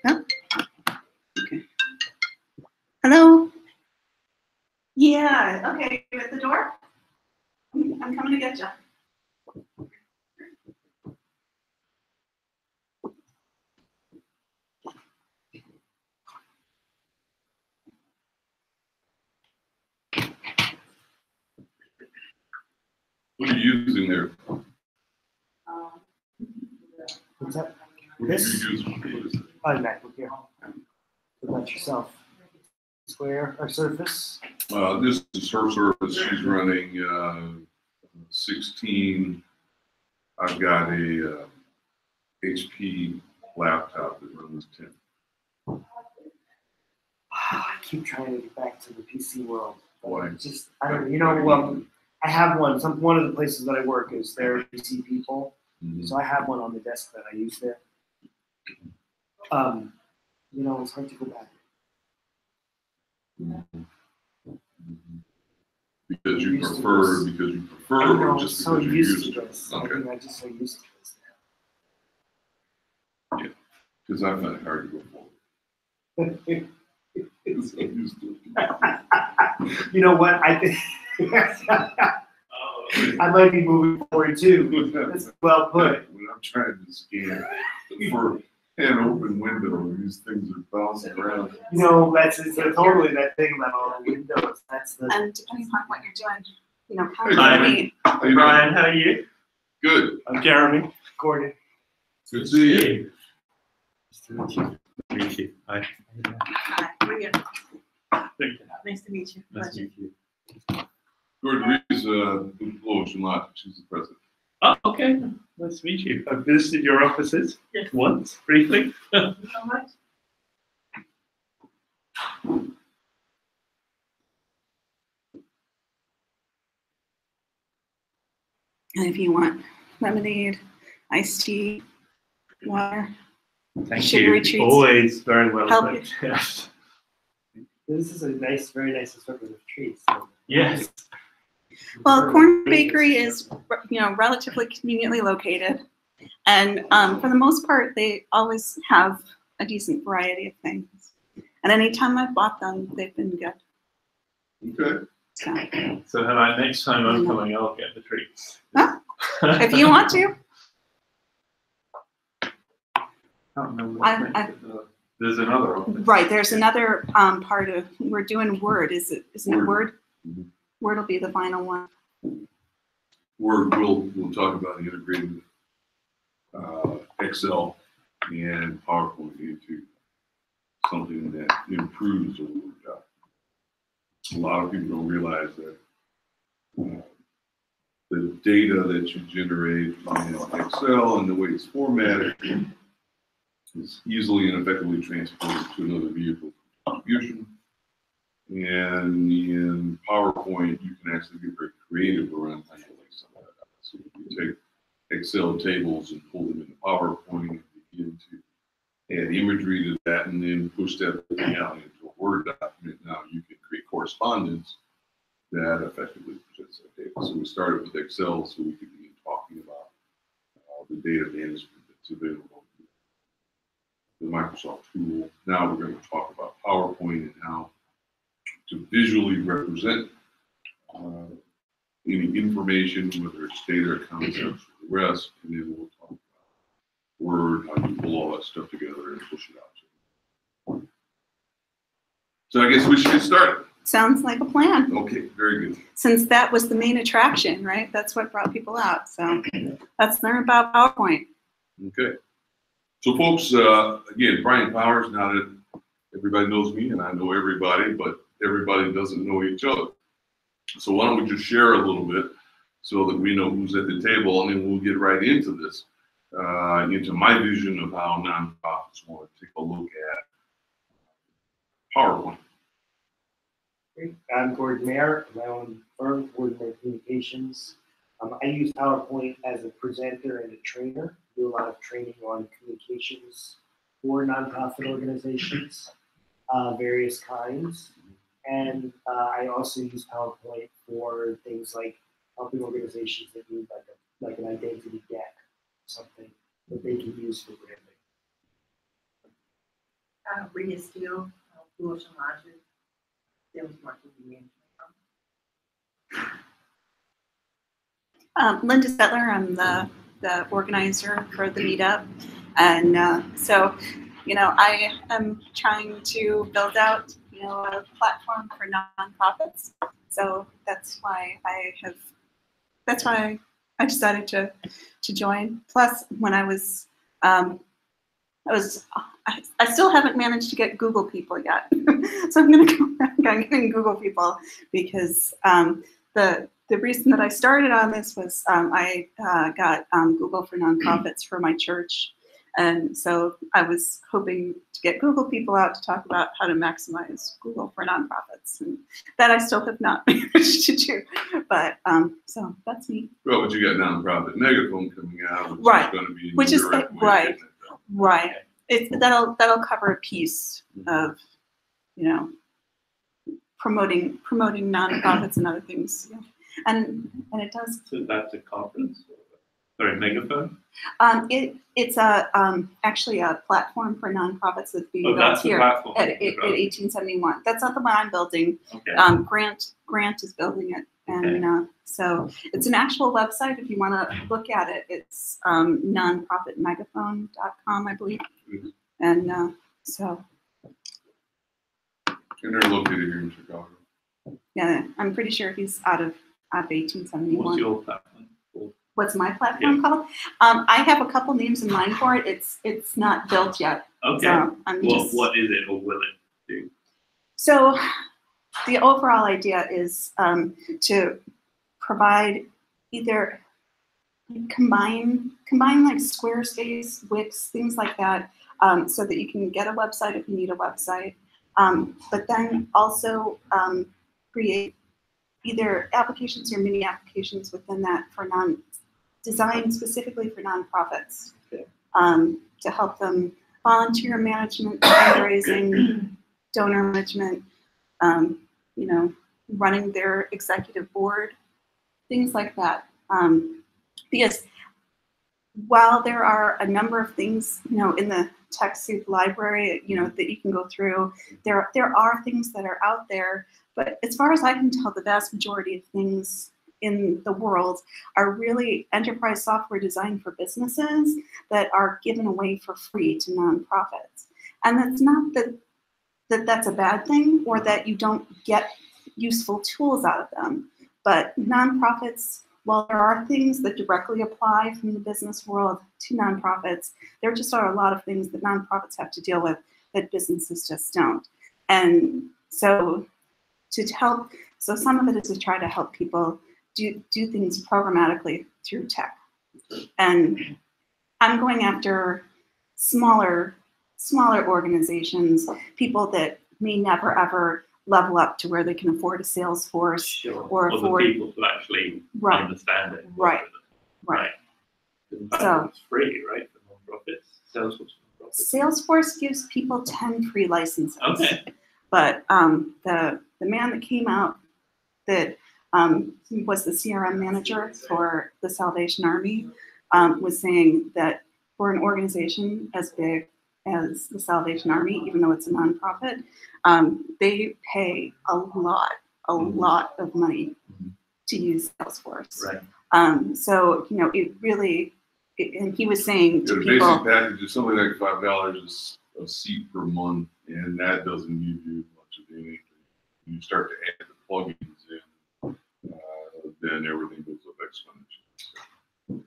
Oh, okay. Hello. Yeah. Okay. You at the door? I'm coming to get you. What are you using there? What's that? What are This? you using? What is it? Oh, MacBook here. What about yourself? Square or Surface? This is her Surface. She's running 16. I've got a HP laptop that runs 10. I keep trying to get back to the PC world. Why? I don't. I have one. One of the places that I work is they're PC people, so I have one on the desk that I use there. It's hard to go back. Because you prefer, I or just so because you're used used to to it? this. Okay. I'm just so used to this now. Because I find it hard to go forward. Because I'm used to it. You know what? I think I might be moving forward too. That's well put. When I'm trying to scan for an open window and these things are bouncing around. It's totally that thing about all the windows. That's the. And depending on what you're doing, Hey, contact me. How you Brian, how are you? doing? Good. I'm Jeremy. Gordon. Good to see you. Nice to meet you. Meet you. Hi. Hi, how are you? Nice to meet you. Nice to meet you. Gordon Reed's Blue Lot. She's the president. Oh, okay. Nice to meet you. I've visited your offices Yes. once, briefly. So much. And if you want lemonade, iced tea, water, Thank Sugary you. treats. Always very well Help equipped. Yes. This is a nice, very nice assortment of treats. So. Yes. well, Corn Bakery is, relatively conveniently located. And for the most part, they always have a decent variety of things. And anytime I've bought them, they've been good. Okay. So, So next time I'm coming, I'll get the treats. Huh? if you want to, Can't remember what's next, but, there's another office. right, there's another part of, we're doing Word, isn't it Word? Mhm. Word will be the final one. We'll talk about the integrated Excel and PowerPoint into something that improves the Word job. A lot of people don't realize that the data that you generate in Excel and the way it's formatted is easily and effectively transported to another vehicle for distribution. And in PowerPoint, you can actually get very creative around things like some of that. So you take Excel tables and pull them into PowerPoint and begin to add imagery to that and then push that out into a Word document. Now you can create correspondence that effectively presents that data. So we started with Excel so we could begin talking about the data management that's available, the Microsoft tool. Now we're going to talk about PowerPoint and how to visually represent any information, whether it's data or concepts or the rest, and then we'll talk about Word, how you pull all that stuff together and push it out. So I guess we should get started. Sounds like a plan. Okay, very good. Since that was the main attraction, right? That's what brought people out. So let's learn about PowerPoint. Okay. So folks, again, Brian Powers, now that everybody knows me and I know everybody, but everybody doesn't know each other. So why don't we just share a little bit so that we know who's at the table, and then we'll get right into this, into my vision of how nonprofits want to take a look at PowerPoint. I'm Gordon Mayer, my own firm, Gordon Communications. I use PowerPoint as a presenter and a trainer. Do a lot of training on communications for nonprofit organizations, various kinds. And I also use PowerPoint for things like helping organizations that need like an identity deck, something that they can use for branding. Rita Steele, Louis Shamaj, sales marketing management. Linda Settler, I'm the organizer for the Meetup. And so, I am trying to build out, a platform for nonprofits. So that's why I decided to join. Plus, when I still haven't managed to get Google people yet. So I'm going to go back on getting Google people because the reason that I started on this was I got Google for Nonprofits for my church. And so I was hoping to get Google people out to talk about how to maximize Google for nonprofits. And that I still have not managed to do. But so that's me. Well, but you got Nonprofit Megaphone coming out, which right. is going to be which is right. Right. Okay. That'll cover a piece of, promoting nonprofits and other things. Yeah. And it does. So that's a conference. Sorry, Megaphone. It's actually a platform for nonprofits that's being built that's here the platform. at 1871. That's not the one I'm building. Okay. Grant is building it, and so it's an actual website. If you want to look at it, it's nonprofitmegaphone.com, I believe. Mm-hmm. And so. And they're located here in Chicago. Yeah, I'm pretty sure he's out of 1871. What's your platform called? What's my platform called? I have a couple names in mind for it. It's not built yet. Okay. So What is it, or will it do? So the overall idea is to provide either combine like Squarespace, Wix, things like that, so that you can get a website if you need a website, but then also create either applications or mini applications within that for designed specifically for nonprofits, to help them volunteer management, fundraising, donor management, running their executive board, things like that. Because while there are a number of things, in the TechSoup library, that you can go through, there are things that are out there, but as far as I can tell, the vast majority of things in the world are really enterprise software designed for businesses that are given away for free to nonprofits. And that's not that's a bad thing or that you don't get useful tools out of them. But nonprofits, while there are things that directly apply from the business world to nonprofits, there just are a lot of things that nonprofits have to deal with that businesses just don't. And so some of it is to try to help people do things programmatically through tech. And I'm going after smaller organizations, people that may never ever level up to where they can afford a sales force, Sure. or afford the people to actually understand it. Right. So it's free, right, for nonprofits. Salesforce for nonprofits. Salesforce gives people 10 free licenses. Okay. but the man that came out that was the CRM manager for the Salvation Army was saying that for an organization as big as the Salvation Army, even though it's a nonprofit, they pay a lot of money to use Salesforce. Right. So, you know, it really, and he was saying to The people, basic package is something like $5 a seat per month, and that doesn't give you much of anything. You start to add the plugins in, then everything goes up exponentially.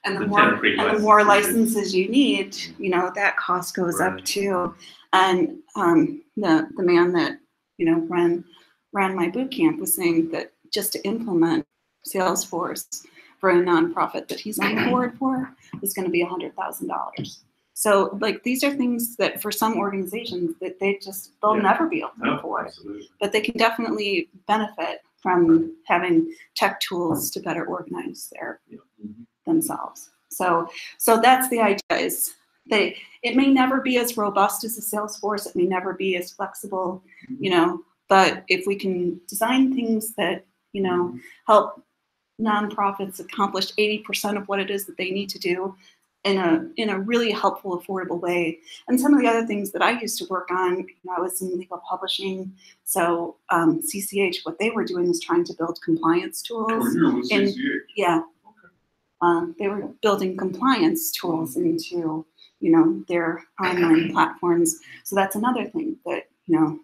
and the The more, temporary and the more licenses. licenses you need, you know, that cost goes up Right. too. And the man that, you know, ran my boot camp was saying that just to implement Salesforce for a nonprofit that he's on board for is going to be $100,000. So like these are things that for some organizations that they'll Yeah. never be able to No, afford, absolutely. but they can definitely benefit from having tech tools to better organize themselves. So that's the idea, is it may never be as robust as a Salesforce, it may never be as flexible, you know, but if we can design things that, you know, help nonprofits accomplish 80% of what it is that they need to do in a really helpful, affordable way. And some of the other things that I used to work on, you know, I was in legal publishing, so CCH, what they were doing was trying to build compliance tools. Oh, you're with in- CCH? Yeah. Okay. They were building compliance tools into, you know, their online platforms. So that's another thing that, you know,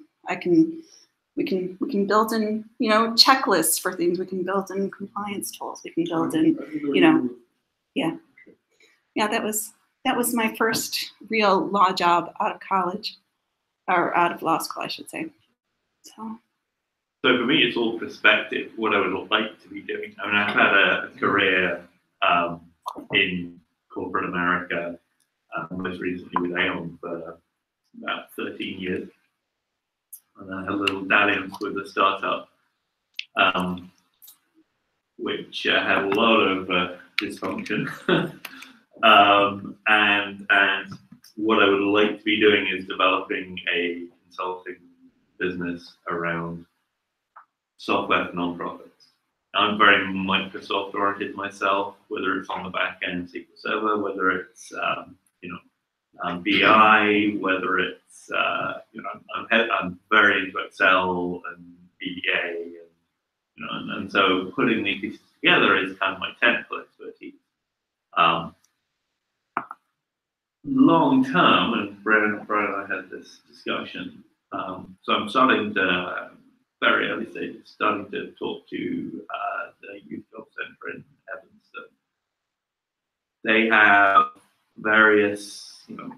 we can build in, you know, checklists for things. We can build in compliance tools. We can build in, you know, yeah, that was my first real law job out of college, or out of law school, I should say. So For me, it's all perspective, what I would like to be doing. I mean, I've had a career in corporate America, most recently with Aon for about 13 years. And I had a little dalliance with a startup, which had a lot of dysfunction. And what I would like to be doing is developing a consulting business around software for nonprofits. I'm very Microsoft oriented myself, whether it's on the back end SQL Server, whether it's BI, whether it's you know, I'm very into Excel and VBA, and you know, and so putting these pieces together is kind of my technical expertise. Long term, and Brian and I had this discussion. So I'm starting to, very early stages, starting to talk to the Youth Job Centre in Evanston. They have various, you know,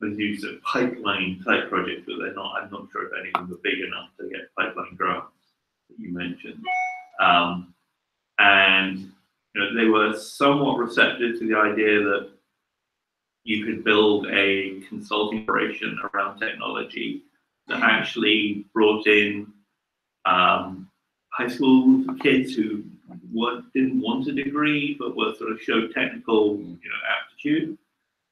use of pipeline type projects, but I'm not sure if any of them are big enough to get pipeline grants that you mentioned. And you know, they were somewhat receptive to the idea that you could build a consulting operation around technology that actually brought in high school kids who didn't want a degree but were sort of showed technical, you know, aptitude,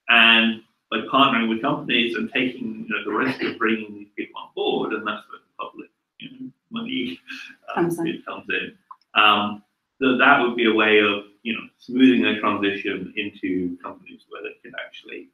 and by partnering with companies and taking, you know, the risk of bringing these people on board, and that's where the public, you know, money comes in. That would be a way of, you know, smoothing their transition into companies where they can actually,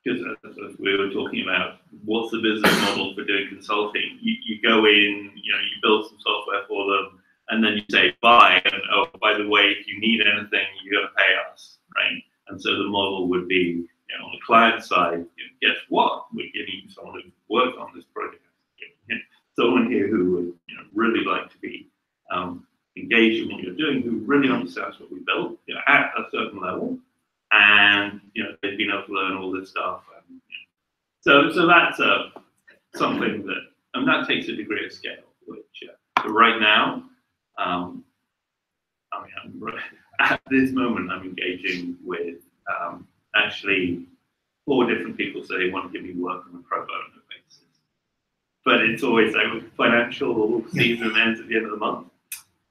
because as we were talking about, what's the business model for doing consulting? You go in, you know, you build some software for them, and then you say bye, and oh, by the way, if you need anything, you got to pay us, right? And so the model would be, you know, on the client side, you know, guess what? We're giving you someone who worked on this project, you know, someone here who would, you know, really like to be engaged in what you're doing, who really understands what we built, you know, at a certain level, and you know, they've been able to learn all this stuff. And, you know, so that's something that, and that takes a degree of scale. Which but right now, I mean, at this moment, I'm engaging with actually 4 different people say they want to give me work on a pro bono basis. But it's always like financial season ends at the end of the month,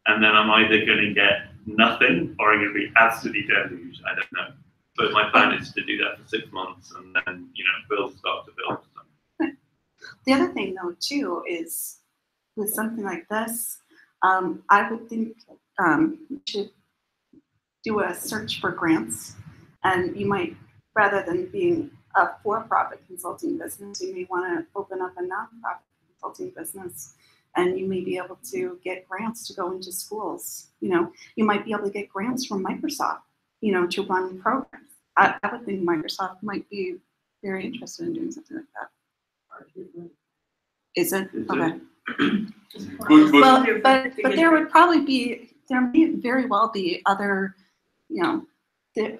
and then I'm either going to get nothing or I'm going to be absolutely deluged. I don't know. But my plan is to do that for 6 months, and then, you know, start to build something. The other thing though too is with something like this, I would think you should do a search for grants, and you might, rather than being a for-profit consulting business, you may want to open up a nonprofit consulting business, and you may be able to get grants to go into schools. You know, you might be able to get grants from Microsoft, you know, to run programs. I would think Microsoft might be very interested in doing something like that. Is it? Okay. Well, but there would probably be, there may very well be other, you know, the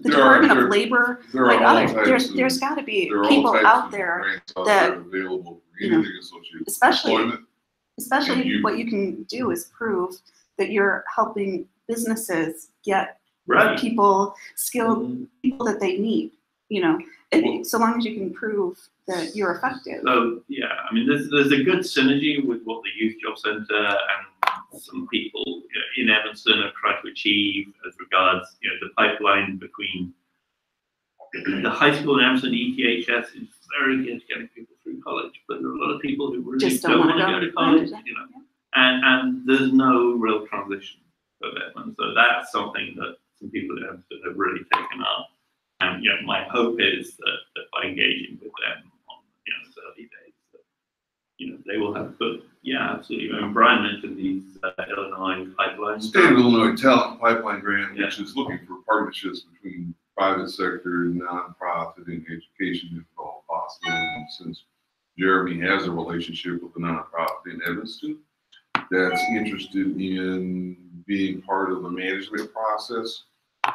Department of Labor, like others. There's got to be people out there that available for you know, anything associated with especially employment. what you can do is prove that you're helping businesses get Right. people, skilled people that they need. You know, so long as you can prove that you're effective. So yeah, I mean, there's a good synergy with what the Youth Job Centre and some people in Evanston are trying to achieve as regards, you know, the pipeline between the high school in Evanston. ETHS is very good at getting people through college, but there are a lot of people who really Just don't want to wanna go to college, you know, and there's no real transition for them, and so that's something that some people in Evanston have really taken up. And you know, my hope is that by engaging with them on, you know, this early days, that, you know, they will have. But yeah, absolutely. I mean, Brian mentioned these Illinois pipelines. State of Illinois Talent Pipeline Grant, which is looking for partnerships between private sector, nonprofit, and education if at all possible. And since Jeremy has a relationship with a nonprofit in Evanston that's interested in being part of the management process,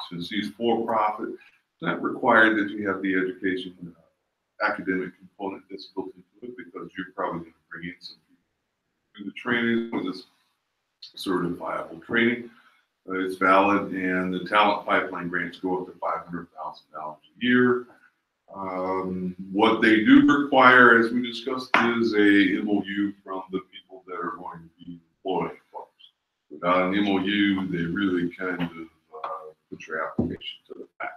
since he's for profit, it's not required that you have the education academic component that's built into it, because you're probably going to bring in some people through the training with this certifiable training. It's valid, and the talent pipeline grants go up to $500,000 a year. What they do require, as we discussed, is a MOU from the people that are going to be employing folks. Without an MOU, they really kind of put your application to the back.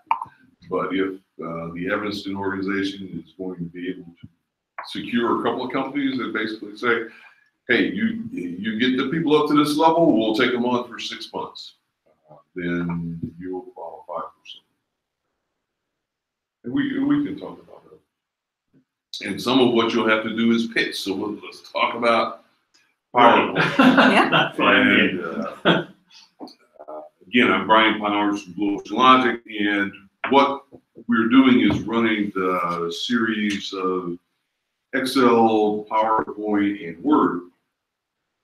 But if the Evanston organization is going to be able to secure a couple of companies that basically say, hey, you get the people up to this level, we'll take them on for 6 months, then you will qualify for something. And we can talk about that. And some of what you'll have to do is pitch. So let's talk about PowerPoint. Yeah. That's fine. And, again, I'm Brian Ponars from Blue Ocean Logic, and what we're doing is running the series of Excel, PowerPoint, and Word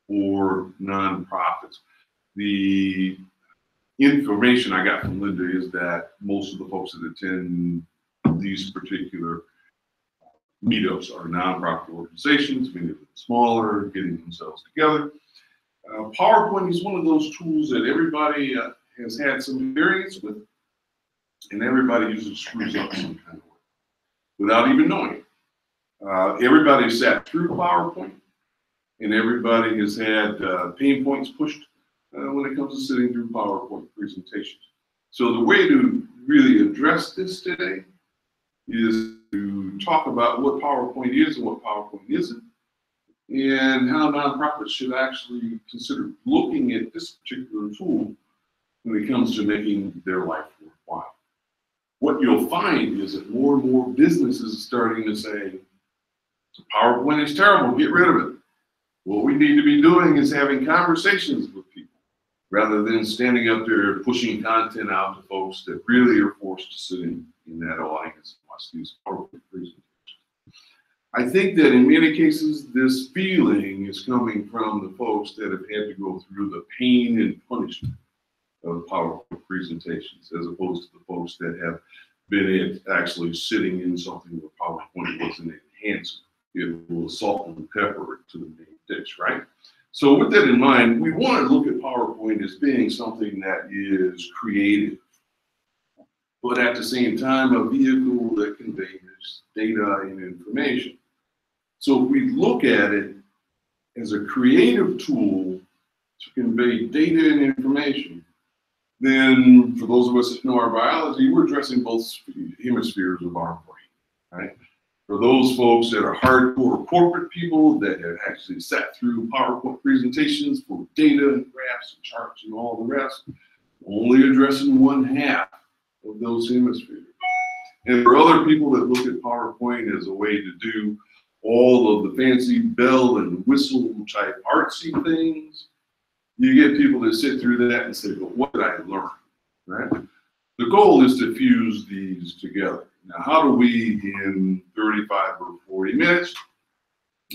for nonprofits. The information I got from Linda is that most of the folks that attend these particular meetups are nonprofit organizations, many of them smaller, getting themselves together. PowerPoint is one of those tools that everybody has had some experience with, and everybody usually screws up some kind of way without even knowing it. Everybody sat through PowerPoint, and everybody has had pain points pushed when it comes to sitting through PowerPoint presentations. So the way to really address this today is to talk about what PowerPoint is and what PowerPoint isn't, and how nonprofits should actually consider looking at this particular tool when it comes to making their life worthwhile. What you'll find is that more and more businesses are starting to say, PowerPoint is terrible, get rid of it. What we need to be doing is having conversations with people rather than standing up there pushing content out to folks that really are forced to sit in that audience and watch these PowerPoint presentations. I think that in many cases, this feeling is coming from the folks that have had to go through the pain and punishment of PowerPoint presentations, as opposed to the folks that have been actually sitting in something where PowerPoint wasn't enhancing. It was salt and pepper to the main dish, right? So with that in mind, we want to look at PowerPoint as being something that is creative, but at the same time, a vehicle that conveys data and information. So if we look at it as a creative tool to convey data and information, then for those of us that know our biology, we're addressing both hemispheres of our brain, right? For those folks that are hardcore corporate people that have actually sat through PowerPoint presentations for data and graphs and charts and all the rest, only addressing one half of those hemispheres. And for other people that look at PowerPoint as a way to do all of the fancy bell and whistle type artsy things, you get people that sit through that and say, but what did I learn, right? The goal is to fuse these together. Now, how do we, in 35 or 40 minutes,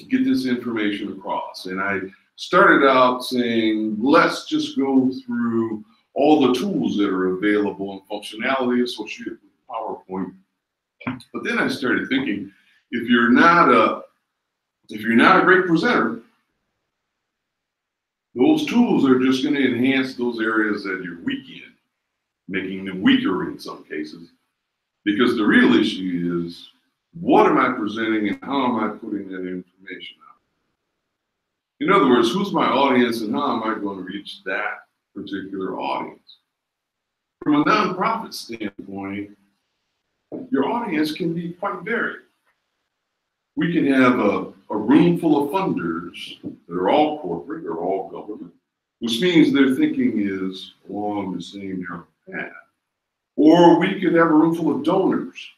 get this information across? And I started out saying, let's just go through all the tools that are available and functionality associated with PowerPoint. But then I started thinking, if you're not a great presenter, those tools are just going to enhance those areas that you're weak in, making them weaker in some cases. Because the real issue is, what am I presenting and how am I putting that information out? In other words, who's my audience and how am I going to reach that particular audience? From a nonprofit standpoint, your audience can be quite varied. We can have a room full of funders that are all corporate or all government, which means their thinking is along the same narrow path. Or we could have a room full of donors,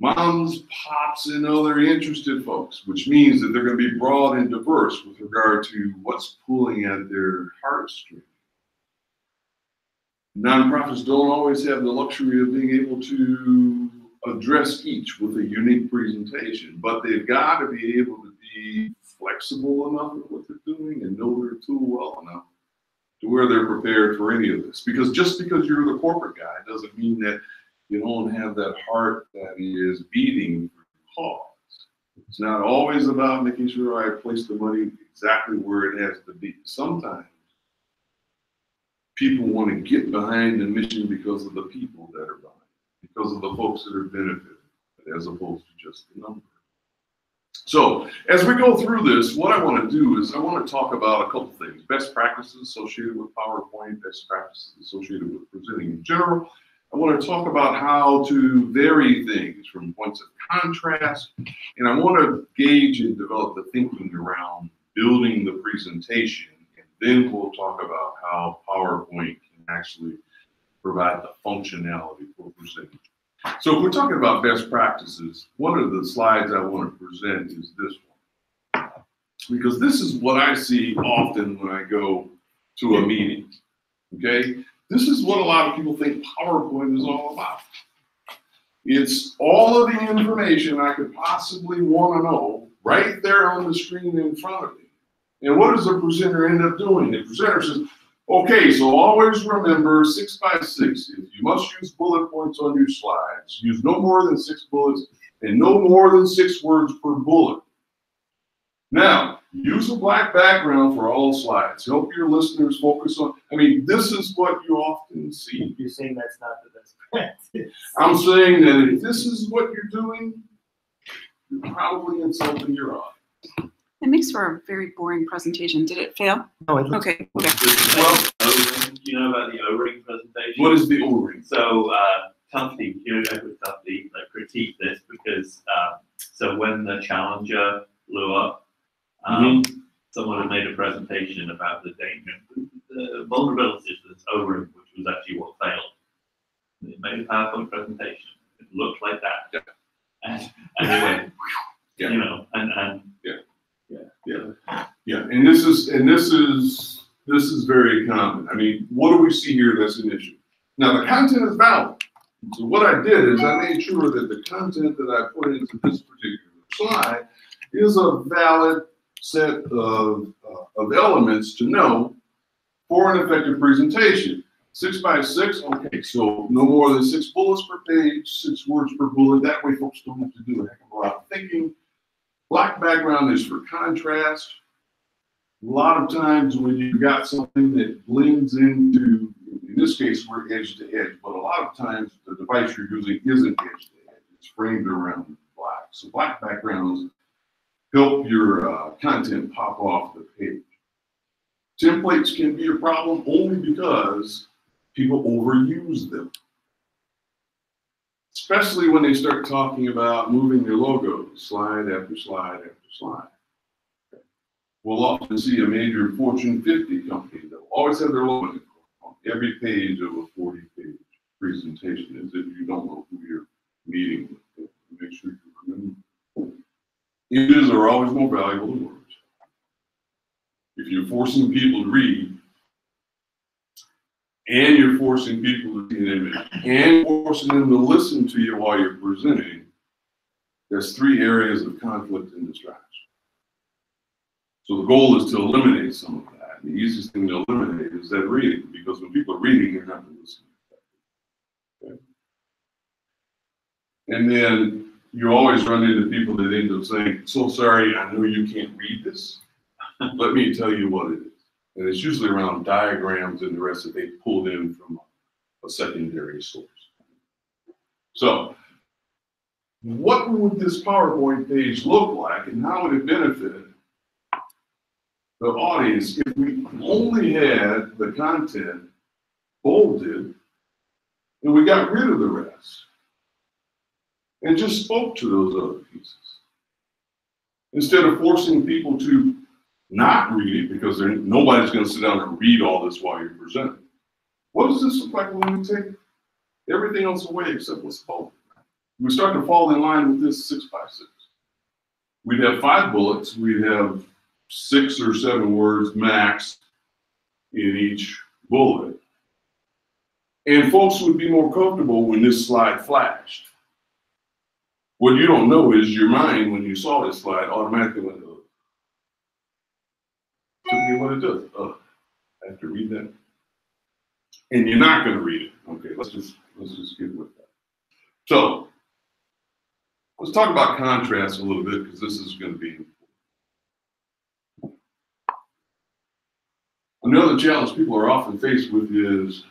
moms, pops, and other interested folks, which means that they're going to be broad and diverse with regard to what's pulling at their heartstrings. Nonprofits don't always have the luxury of being able to address each with a unique presentation, but they've got to be able to be flexible enough at what they're doing and know their tool well enough to where they're prepared for any of this. Because just because you're the corporate guy doesn't mean that you don't have that heart that is beating for the cause. It's not always about making sure I place the money exactly where it has to be. Sometimes people want to get behind the mission because of the people that are behind it, because of the folks that are benefiting, as opposed to just the number. So as we go through this, what I want to do is I want to talk about a couple things: best practices associated with PowerPoint, best practices associated with presenting in general. I want to talk about how to vary things from points of contrast, and I want to gauge and develop the thinking around building the presentation, and then we'll talk about how PowerPoint can actually provide the functionality for presenting. So if we're talking about best practices, one of the slides I want to present is this one, because this is what I see often when I go to a meeting, okay? This is what a lot of people think PowerPoint is all about. It's all of the information I could possibly want to know right there on the screen in front of me. And what does the presenter end up doing? The presenter says, okay, so always remember 6 by 6. If you must use bullet points on your slides, use no more than 6 bullets and no more than 6 words per bullet. Now, use a black background for all slides. Help your listeners focus on, I mean, this is what you often see. You're saying that's not the best practice. I'm saying that if this is what you're doing, you're probably insulting your audience. It makes for a very boring presentation. Did it fail? No, it looks Okay. Well, You know about the O-ring presentation? what is the O-ring? So Tufty, Jack with Tufty, critiqued this because so when the Challenger blew up, someone had made a presentation about the danger, the vulnerabilities of this O-ring, which was actually what failed. It made a PowerPoint presentation. It looked like that, and it went, Yeah. you know, Yeah, and this is very common. I mean, what do we see here that's an issue? Now, the content is valid. So what I did is I made sure that the content that I put into this particular slide is a valid set of elements to know for an effective presentation. 6 by 6, okay, so no more than 6 bullets per page, 6 words per bullet. That way folks don't have to do a heck of a lot of thinking. Black background is for contrast. A lot of times when you've got something that blends into, in this case, we're edge to edge, but a lot of times the device you're using isn't edge to edge. It's framed around black. So black backgrounds help your content pop off the page. Templates can be a problem only because people overuse them. especially when they start talking about moving their logos, slide after slide after slide. We'll often see a major Fortune 50 company that will always have their logo on every page of a 40-page presentation, as if you don't know who you're meeting with. Make sure you remember. Images are always more valuable than words. If you're forcing people to read, and you're forcing people to see an image, and forcing them to listen to you while you're presenting, there's 3 areas of conflict and distraction. So the goal is to eliminate some of that. And the easiest thing to eliminate is that reading, because when people are reading, they're not listening. Okay? And then you always run into people that end up saying, "So sorry, I know you can't read this. Let me tell you what it is." And it's usually around diagrams and the rest that they pulled in from a secondary source. So what would this PowerPoint page look like, and how would it benefit the audience if we only had the content bolded and we got rid of the rest and just spoke to those other pieces? Instead of forcing people to not read it, because nobody's going to sit down and read all this while you're presenting. What does this look like when we take everything else away except what's bold? We start to fall in line with this 6x6. We'd have 5 bullets. We'd have 6 or 7 words max in each bullet. And folks would be more comfortable when this slide flashed. What you don't know is your mind, when you saw this slide, automatically went, "Oh." Took me what it does. "Oh, I have to read that." And you're not going to read it. Okay, let's just get with that. So let's talk about contrast a little bit, because this is going to be important. Another challenge people are often faced with is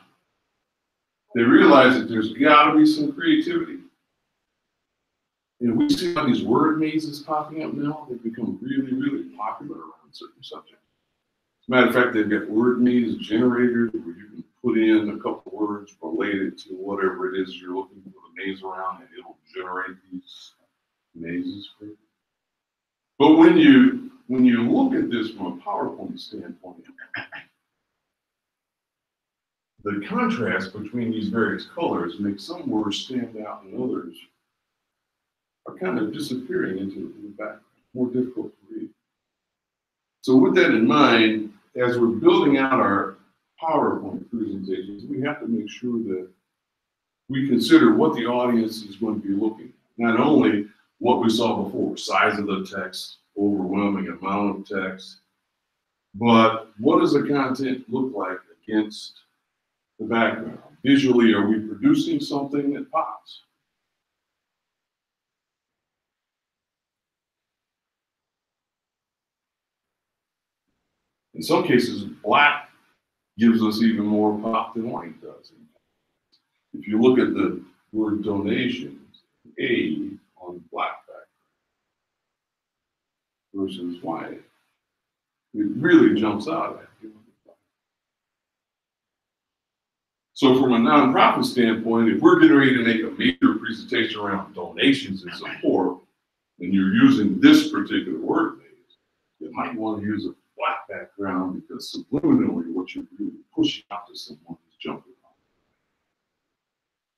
they realize that there's got to be some creativity. And we see how these word mazes popping up now. They've become really, really popular around certain subjects. As a matter of fact, they've got word maze generators where you can put in a couple words related to whatever it is you're looking for the maze around, and it'll generate these mazes for you. But when you look at this from a PowerPoint standpoint, the contrast between these various colors makes some words stand out and others are kind of disappearing into the background, more difficult to read. So with that in mind, as we're building out our PowerPoint presentations, we have to make sure that we consider what the audience is going to be looking at. Not only what we saw before, size of the text, overwhelming amount of text, but what does the content look like against the background? Visually, are we producing something that pops? In some cases, black gives us even more pop than white does. If you look at the word donations, A on black background versus white, it really jumps out at you. So from a nonprofit standpoint, if we're getting ready to make a major presentation around donations and support, and you're using this particular word maze, you might want to use a black background, because subliminally what you're really pushing out to someone is jumping on.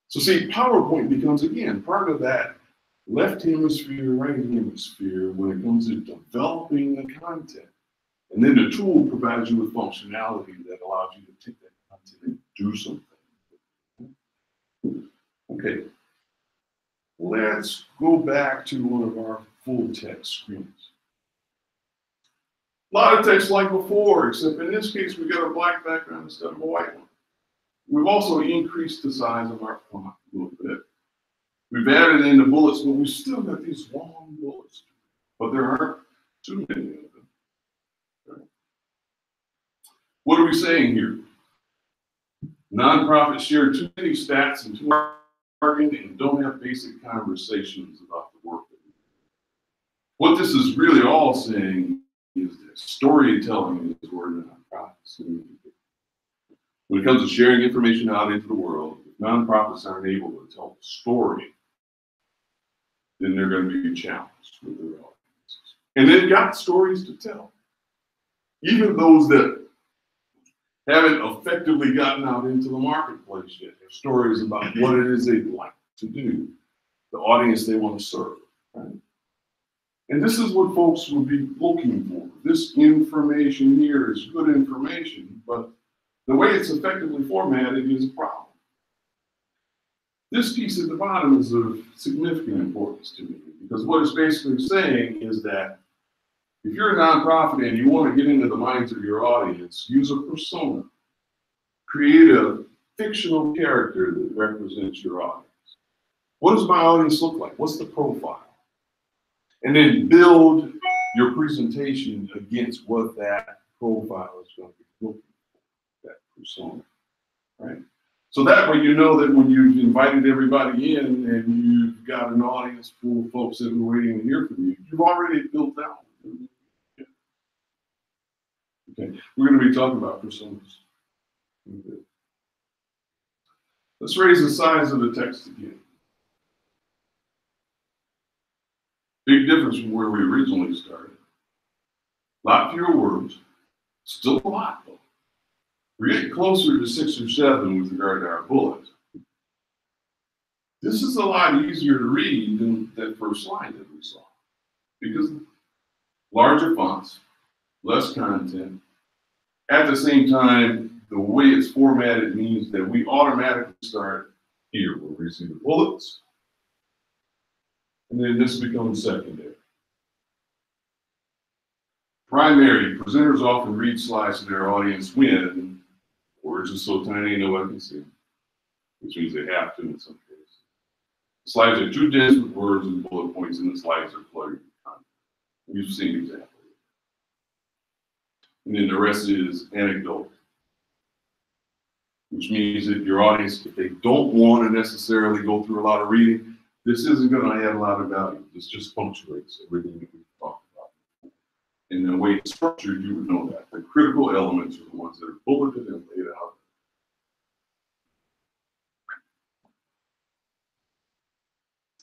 So see, PowerPoint becomes, again, part of that left hemisphere, right hemisphere when it comes to developing the content. And then the tool provides you with functionality that allows you to take that content and do something. Okay, let's go back to one of our full text screens. A lot of text like before, except in this case, we got a black background instead of a white one. We've also increased the size of our font a little bit. We've added in the bullets, but we've still got these long bullets, but there aren't too many of them. Right? What are we saying here? Nonprofits share too many stats and too much jargon and don't have basic conversations about the work that we do. What this is really all saying is that storytelling is where nonprofits need to be. When it comes to sharing information out into the world, if nonprofits aren't able to tell the story then they're going to be challenged with their audiences. And they've got stories to tell. Even those that haven't effectively gotten out into the marketplace yet have stories about what it is they'd like to do, the audience they want to serve. Right? And this is what folks would be looking for. This information here is good information, but the way it's effectively formatted is a problem. This piece at the bottom is of significant importance to me, because what it's basically saying is that if you're a nonprofit and you want to get into the minds of your audience, use a persona. Create a fictional character that represents your audience. What does my audience look like? What's the profile? And then build your presentation against what that profile is going to be looking for, that persona, right? So that way you know that when you've invited everybody in and you've got an audience full of folks that are waiting to hear from you, you've already built out. Okay, we're going to be talking about personas. Okay. Let's raise the size of the text again. Big difference from where we originally started. A lot fewer words, still a lot though. We're getting closer to 6 or 7 with regard to our bullets. This is a lot easier to read than that first slide that we saw, because larger fonts, less content. At the same time, the way it's formatted means that we automatically start here where we see the bullets, and then this becomes secondary. Primary, presenters often read slides to their audience when words are so tiny nobody can see them, which means they have to in some cases. Slides are too dense with words and bullet points, and the slides are cluttered with content. We've seen examples. And then the rest is anecdote, which means that your audience, if they don't want to necessarily go through a lot of reading, this isn't going to add a lot of value. This just punctuates everything that we've talked about. And the way it's structured, you would know that. The critical elements are the ones that are bulleted and laid out.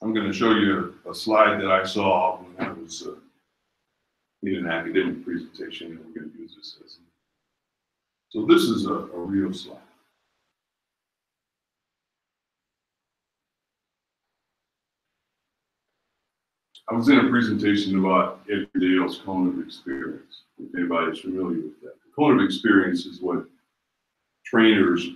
I'm going to show you a slide that I saw when I was in an academic presentation, and we're going to use this as. So this is a real slide. I was in a presentation about Edgar Dale's cone of experience. If anybody's familiar with that. The cone of experience is what trainers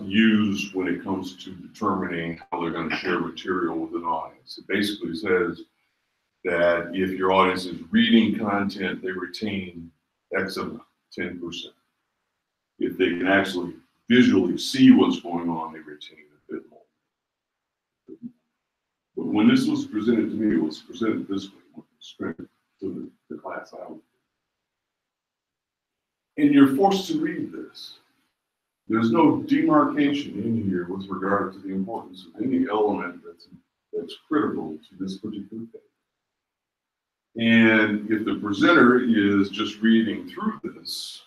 use when it comes to determining how they're going to share material with an audience. It basically says that if your audience is reading content, they retain X amount, 10%. If they can actually visually see what's going on, they retain a bit more. But when this was presented to me, it was presented this way, with the script to the class I was in. And you're forced to read this. There's no demarcation in here with regard to the importance of any element that's critical to this particular thing. And if the presenter is just reading through this,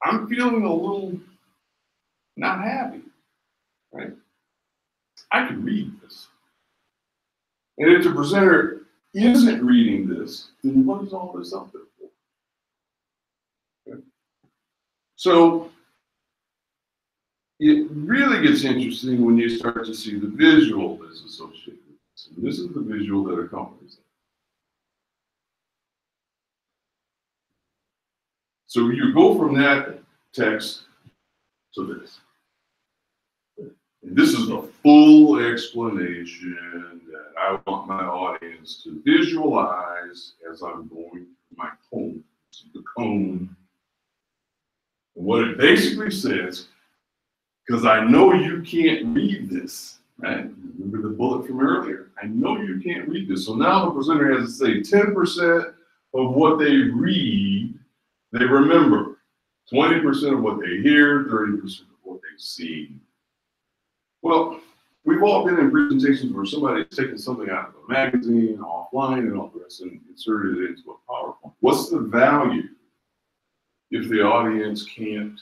I'm feeling a little not happy, right? I can read this. And if the presenter isn't reading this, then what is all this up there for? Okay. So it really gets interesting when you start to see the visual that's associated with this. And this is the visual that accompanies it. So you go from that text to this. And this is a full explanation that I want my audience to visualize as I'm going through my cone. So the cone. And what it basically says, because I know you can't read this, right? Remember the bullet from earlier? I know you can't read this. So now the presenter has to say 10% of what they read, they remember. 20% of what they hear, 30% of what they see. Well, we've all been in presentations where somebody's taken something out of a magazine, offline, and all the rest, and inserted it into a PowerPoint. What's the value if the audience can't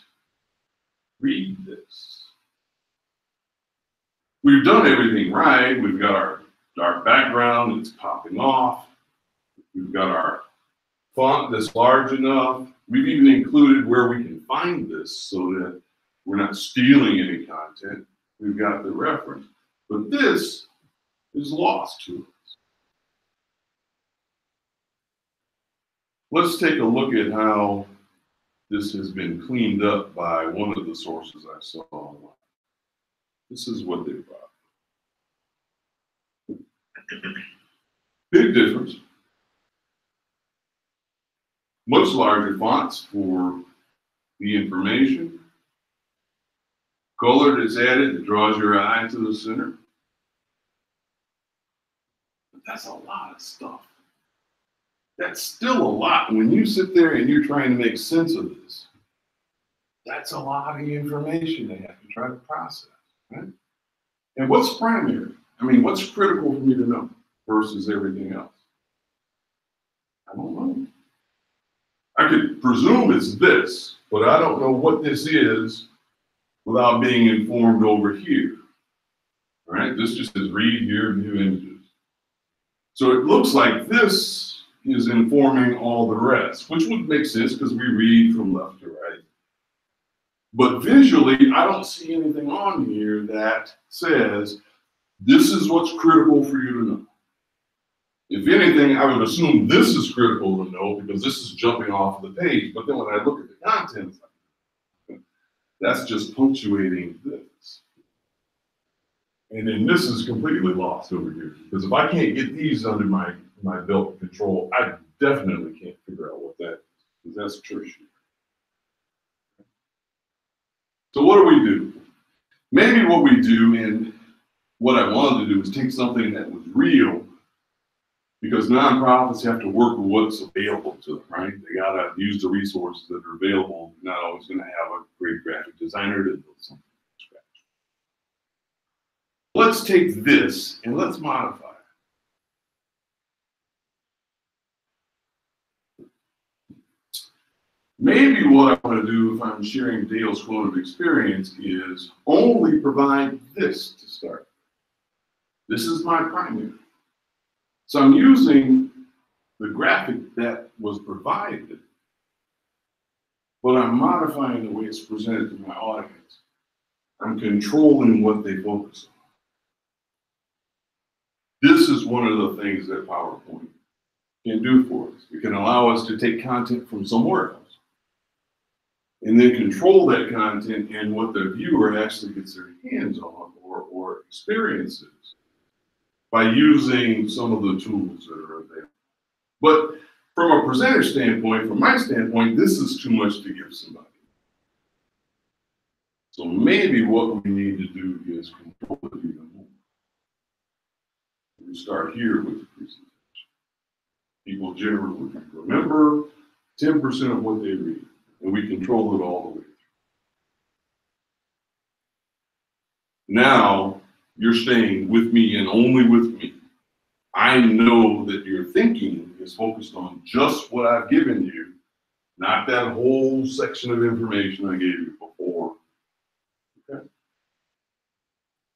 read this? we've done everything right. We've got our background that's popping off. We've got our font that's large enough. We've even included where we can find this so that we're not stealing any content. We've got the reference. But this is lost to us. Let's take a look at how this has been cleaned up by one of the sources I saw online. This is what they brought. Big difference. Much larger fonts for the information. Color that's added that draws your eye to the center. But that's a lot of stuff. That's still a lot. When you sit there and you're trying to make sense of this, that's a lot of information they have to try to process, right? And what's primary? I mean, what's critical for me to know versus everything else? I don't know. I could presume it's this, but I don't know what this is without being informed over here. All right, this just says read here, view images. So it looks like this is informing all the rest, which would make sense because we read from left to right. But visually, I don't see anything on here that says this is what's critical for you to know. If anything, I would assume this is critical to know because this is jumping off of the page. But then when I look at the content, it's like, that's just punctuating this. And then this is completely lost over here. Because if I can't get these under my belt of control, I definitely can't figure out what that is. Because that's tertiary. So what do? Maybe what we do, and what I wanted to do, is take something that was real, because nonprofits have to work with what's available to them, right? They gotta use the resources that are available. They're not always gonna have a great graphic designer to build something from scratch. Let's take this and let's modify it. Maybe what I want to do if I'm sharing Dale's quote of experience is only provide this to start. This is my primary. So I'm using the graphic that was provided, but I'm modifying the way it's presented to my audience. I'm controlling what they focus on. This is one of the things that PowerPoint can do for us. It can allow us to take content from somewhere else and then control that content and what the viewer actually gets their hands on or experiences by using some of the tools that are available. But from a presenter standpoint, from my standpoint, this is too much to give somebody. So maybe what we need to do is control it even more. We start here with the presentation. People generally remember 10% of what they read, and we control it all the way. Now you're staying with me and only with me. I know that your thinking is focused on just what I've given you, not that whole section of information I gave you before. Okay?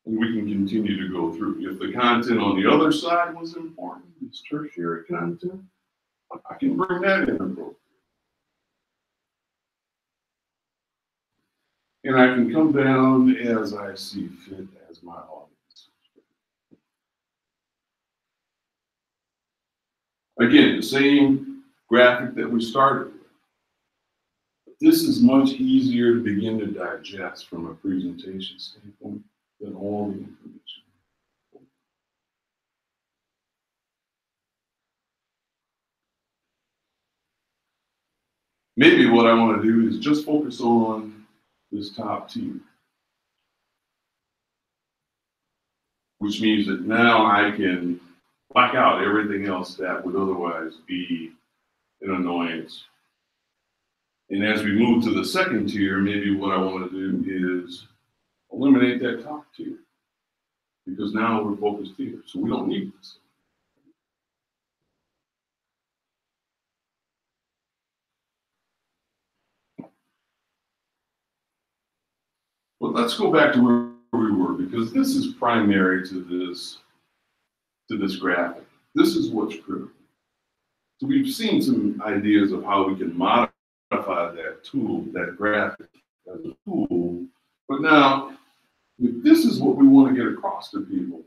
And we can continue to go through. If the content on the other side was important, it's tertiary content, I can bring that in appropriately. And I can come down as I see fit as my audience. Again, the same graphic that we started with. This is much easier to begin to digest from a presentation standpoint than all the information. Maybe what I want to do is just focus on this top tier, which means that now I can black out everything else that would otherwise be an annoyance. And as we move to the second tier, maybe what I want to do is eliminate that top tier, because now we're focused here, so we don't need this. But let's go back to where we were, because this is primary to this graphic. This is what's critical. So we've seen some ideas of how we can modify that tool, that graphic as a tool. But now, if this is what we want to get across to people,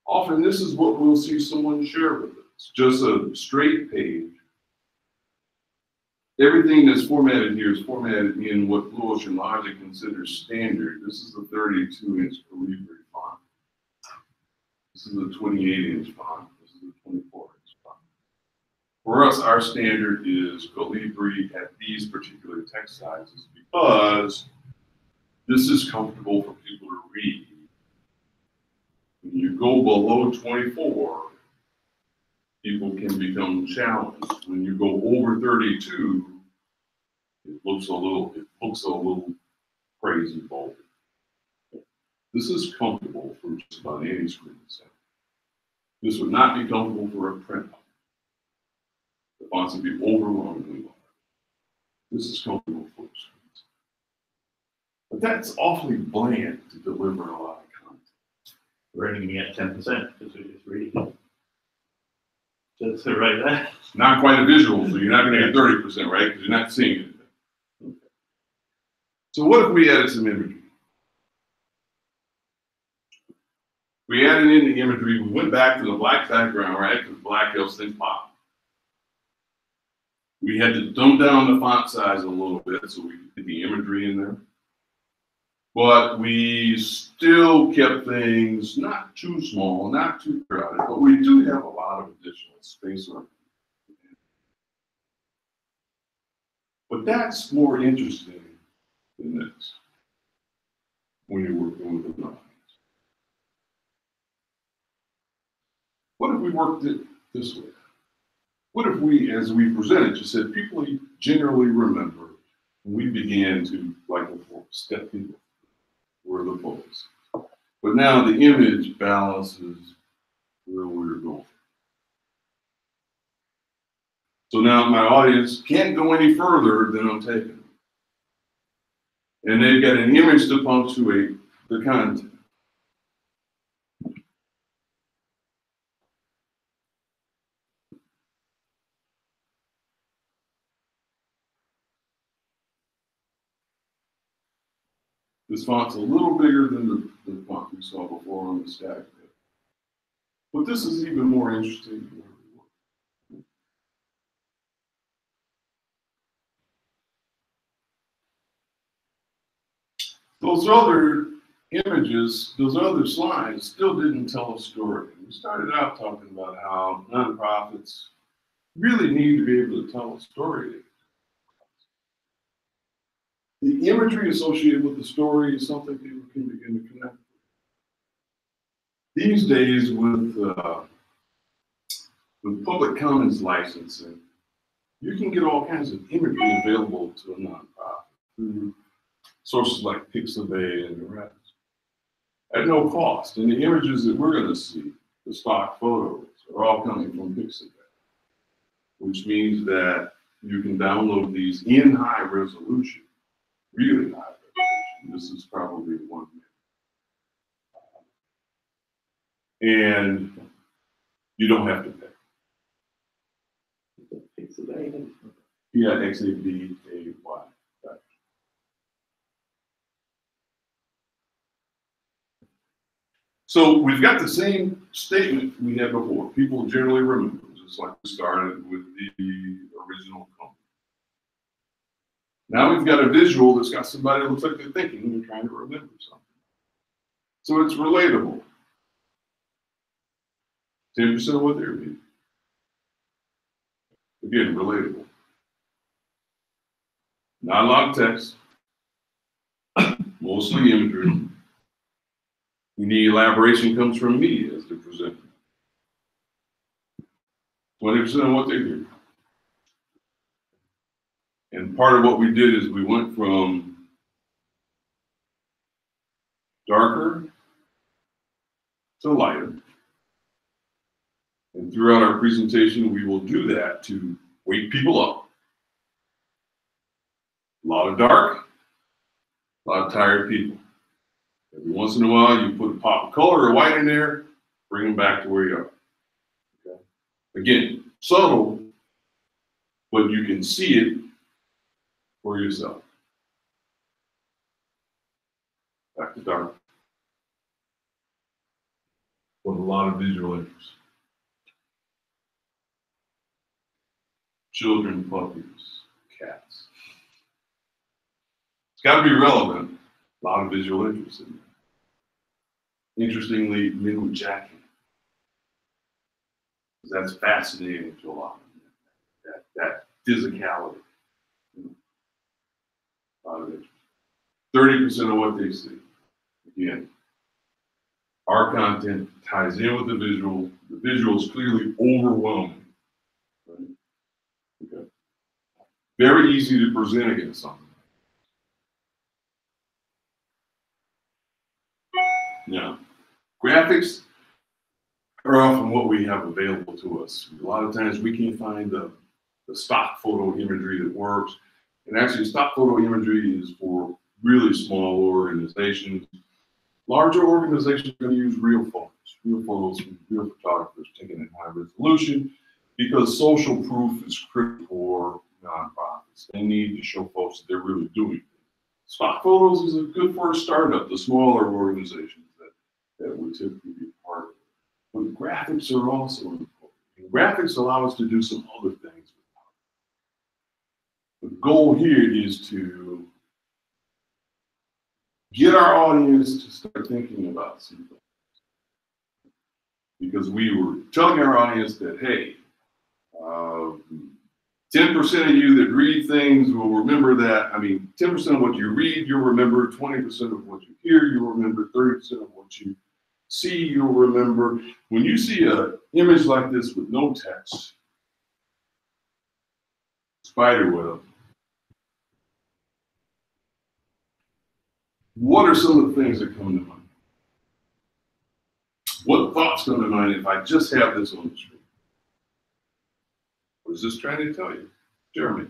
often this is what we'll see someone share with us. Just a straight page. Everything that's formatted here is formatted in what Blue Ocean Logic considers standard. This is the 32-inch Calibri font. This is the 28-inch font. This is the 24-inch font. For us, our standard is Calibri at these particular text sizes because this is comfortable for people to read. When you go below 24, people can become challenged. When you go over 32, it looks a little crazy bold. This is comfortable for just about any screen set. This would not be comfortable for a print. The fonts would be overwhelmingly large. This is comfortable for screens. But that's awfully bland to deliver a lot of content. We're only at 10% because we're just reading it. Just right there. Not quite a visual, so you're not going to get 30%, right? Because you're not seeing it. Okay. So what if we added some imagery? We added in the imagery, we went back to the black background, right? Because black helps things pop. We had to dumb down the font size a little bit so we could get the imagery in there. But we still kept things not too small, not too crowded, but we do have a lot of additional space on it. But that's more interesting than this when you're working with an audience. What if we worked it this way? What if we, as we presented, just said people generally remember when we began to, like before, step people were the focus. But now the image balances where we're going. So now my audience can't go any further than I'm taking. And they've got an image to punctuate the content. This font's a little bigger than the font we saw before on the stack. But this is even more interesting. Those other images, those other slides still didn't tell a story. We started out talking about how nonprofits really need to be able to tell a story. The imagery associated with the story is something people can begin to connect with. These days, with public commons licensing, you can get all kinds of imagery available to a nonprofit through sources like Pixabay and the rest at no cost. And the images that we're going to see, the stock photos, are all coming from Pixabay, which means that you can download these in high resolution. Really high resolution. This is probably 1 minute. And you don't have to pay. Yeah, XABAY. So we've got the same statement we had before. People generally remember, just like we started with the original company. Now we've got a visual that's got somebody that looks like they're thinking and they're trying to remember something. So it's relatable. 10% of what they're reading. Again, relatable. Not a lot of text. Mostly imagery. The elaboration comes from me as the presenter. 20% of what they hear. And part of what we did is we went from darker to lighter. And throughout our presentation, we will do that to wake people up. A lot of dark, a lot of tired people. Every once in a while, you put a pop of color or white in there, bring them back to where you are. Okay? Again, subtle, but you can see it for yourself. Back to dark. With a lot of visual interest. Children, puppies, cats. It's got to be relevant. A lot of visual interest in there. Interestingly, men with jacking. That's fascinating to a lot of men. That physicality. A lot of interest. 30% of what they see. Again, our content ties in with the visual. The visual is clearly overwhelming. Right? Okay. Very easy to present against something. Now, graphics are often what we have available to us. A lot of times we can find the stock photo imagery that works. And actually, stock photo imagery is for really small organizations. Larger organizations are going to use real photos from real photographers taken in high resolution, because social proof is critical for nonprofits. They need to show folks that they're really doing it. Stock photos is good for a startup, the smaller organizations that would typically be part of it. But graphics are also important. And graphics allow us to do some other things. The goal here is to get our audience to start thinking about some things. Because we were telling our audience that, hey, 10% of you that read things will remember that. 10% of what you read, you'll remember. 20% of what you hear, you'll remember. 30% of what you see, you'll remember. When you see an image like this with no text, spider web, what are some of the things that come to mind? What thoughts come to mind if I just have this on the screen? What is this trying to tell you? Jeremy?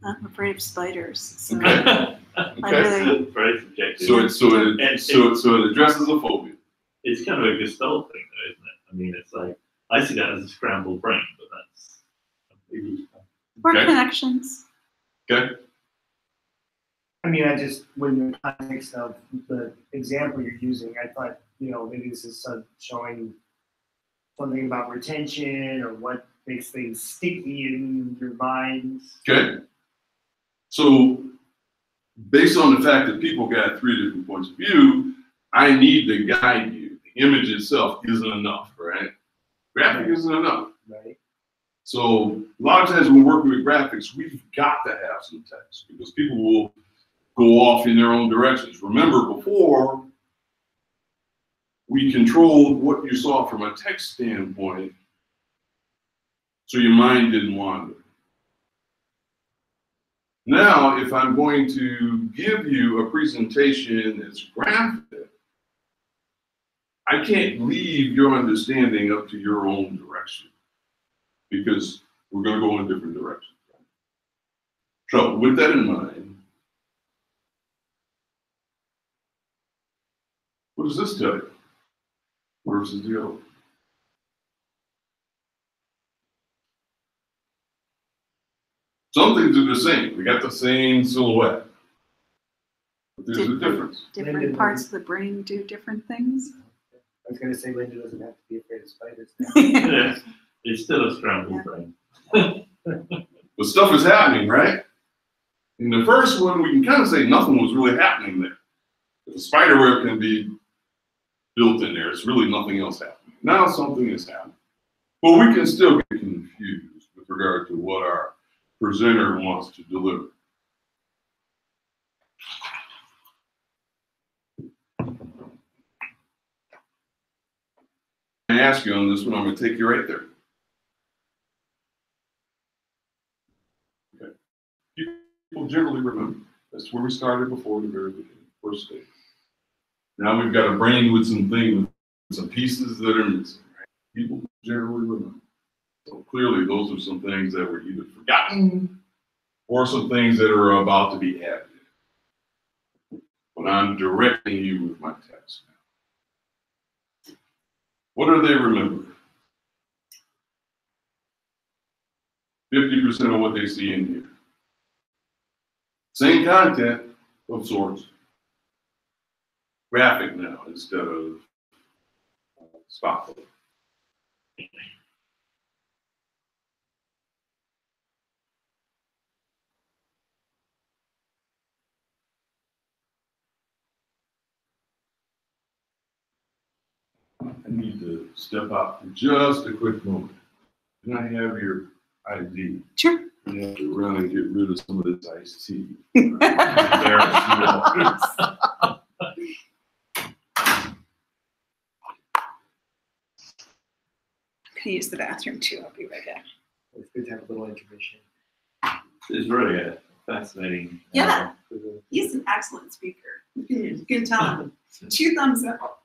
I'm afraid of spiders. So Okay. I really, Very subjective. So it addresses a phobia. It's kind of a Gestalt thing, though, isn't it? I mean, it's like, I see that as a scrambled brain, but that's completely. or Okay. connections. Okay. When the context of the example you're using, I thought, maybe this is showing something about retention or what makes things sticky in your minds. Okay. So based on the fact that people got 3 different points of view, I need to guide you. The image itself isn't enough, right? Graphic isn't enough. Right. So a lot of times when we're working with graphics, we've got to have some text because people will go off in their own directions. Remember, before we controlled what you saw from a text standpoint, so your mind didn't wander. Now, if I'm going to give you a presentation that's graphic, I can't leave your understanding up to your own direction because we're going to go in different directions. So with that in mind, what does this tell you versus the other? Some things are the same. We got the same silhouette. But there's a difference. Different parts of the brain do different things. I was going to say Linda doesn't have to be afraid of spiders. Yes, it's still a scrambled brain. But stuff is happening, right? In the first one, we can kind of say nothing was really happening there. If the spider web can be built in there, it's really nothing else happening. Now something is happening. But we can still get confused with regard to what our presenter wants to deliver. I ask you on this one, I'm going to take you right there. Okay. People generally remember. That's where we started before the very beginning, first stage. Now we've got a brain with some things, some pieces that are missing. Right? People generally remember. So clearly, those are some things that were either forgotten or some things that are about to be added. But I'm directing you with my text now. What do they remember? 50% of what they see in here. Same content of sorts. Graphic now instead of stock photo. I need to step out for just a quick moment. Can I have your ID? Sure. You have to run and get rid of some of this iced tea. Can use the bathroom too. I'll be right back. It's good to have a little intermission. It's really a fascinating. Yeah. He's an excellent speaker. You can tell him. 2 thumbs up.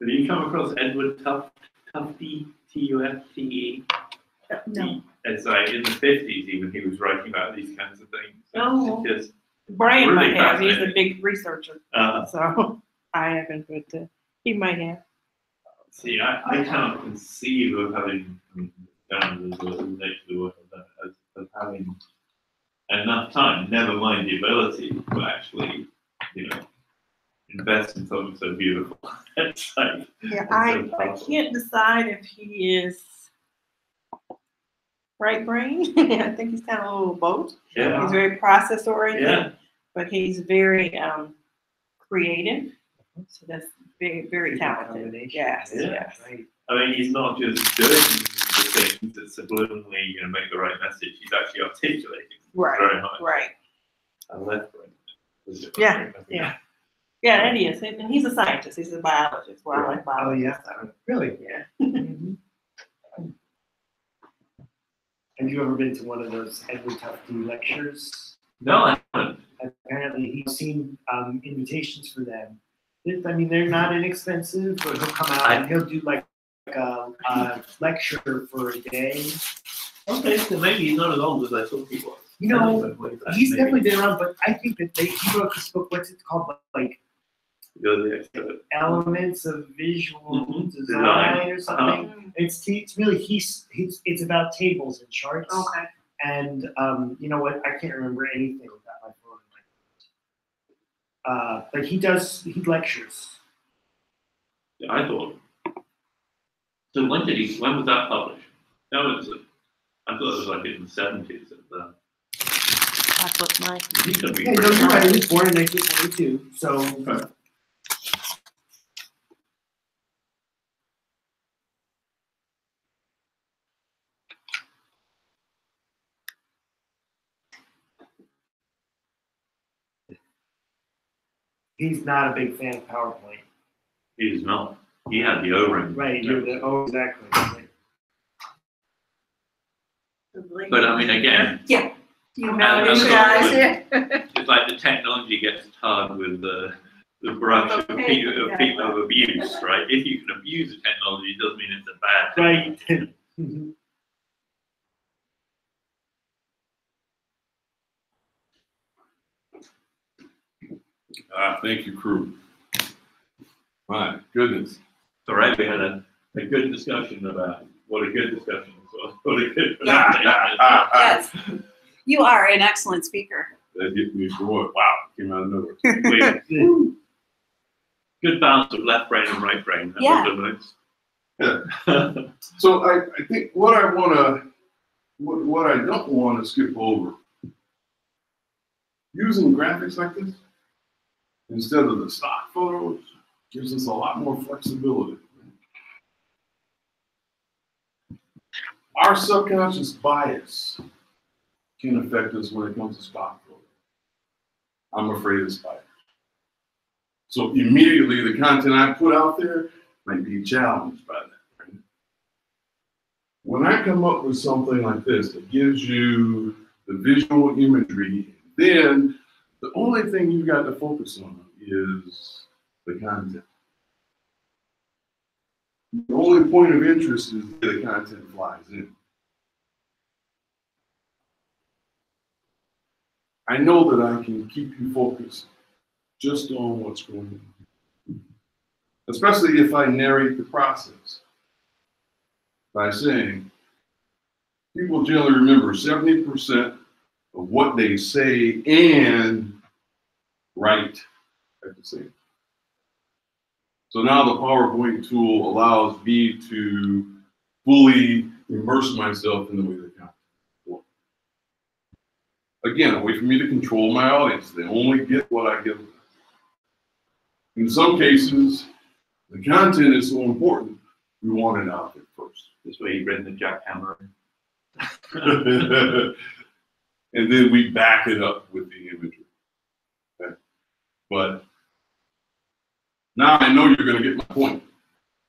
Have you come across Edward Tufte, T-U-F-T-E? No. It's like in the 50s, even he was writing about these kinds of things. Oh. Just, Brian Really might have. He's a fascinating. big researcher, so I haven't, but he might have. see, I cannot conceive of having done the nature of the work of that as having enough time, never mind the ability to actually, invest in something so beautiful. It's like, Yeah, it's I so powerful. can't decide if he is right brain. I think he's kind of a little both. Yeah. He's very process oriented, Yeah. but he's very creative. So that's very, very Good talented. combination. Yes, Yeah. yes. Right. I mean, he's not just doing the things that subliminally, make the right message. He's actually articulating Right, very much. right. A left brain. Yeah, yeah. Yeah, and he is. And he's a scientist. He's a biologist. Well, I like Oh, biology. yeah. Really? Yeah. Have you ever been to one of those Edward Tufte lectures? No, I haven't. Apparently, he's seen invitations for them. I mean, they're not inexpensive, but he'll come out and he'll do like a lecture for a day. Okay, so maybe he's not as old as I thought he was. You know, he's definitely been around, but I think that he wrote this book. What's it called? Like You're the expert. Elements of Visual Mhm. Design or Uh-huh. something. It's really it's about tables and charts. Okay. And you know what? I can't remember anything about my phone. But he lectures. Yeah, I thought. So when was that published? No, I thought it was like in the 70s. That's what's nice. He's gonna be Yeah, no, pretty you're right. He was born in 1922, so Okay. he's not a big fan of PowerPoint. He's not. He had the O-ring. Right? Exactly. Right. But I mean, again, Yeah. You know And- these and- guys. it's like the technology gets tarred with the brush of Okay, people yeah. of abuse, right? If you can abuse the technology, it doesn't mean it's a bad thing. Right. Thank you, crew. My goodness. All right, we had a good discussion about what a good discussion was. What a good Yes. You are an excellent speaker. That hit me for wow, came out of nowhere. We- good balance of left brain and right brain. That Yeah. was Yeah. nice. So I think what I don't want to skip over, using graphics like this instead of the stock photos gives us a lot more flexibility. Our subconscious bias can affect us when it comes to stock photos. I'm afraid of spiders. So immediately the content I put out there might be challenged by that. Right? When I come up with something like this that gives you the visual imagery, then the only thing you've got to focus on is the content. The only point of interest is where the content flies in. I know that I can keep you focused just on what's going on. Especially if I narrate the process by saying, people generally remember 70% of what they say and write at the same time. So now the PowerPoint tool allows me to fully immerse myself in the way the content works. Again, a way for me to control my audience. They only get what I give them. In some cases, the content is so important, we want it out there first. This way you bring the jackhammer. And then we back it up with the imagery. Okay? But now I know you're going to get my point.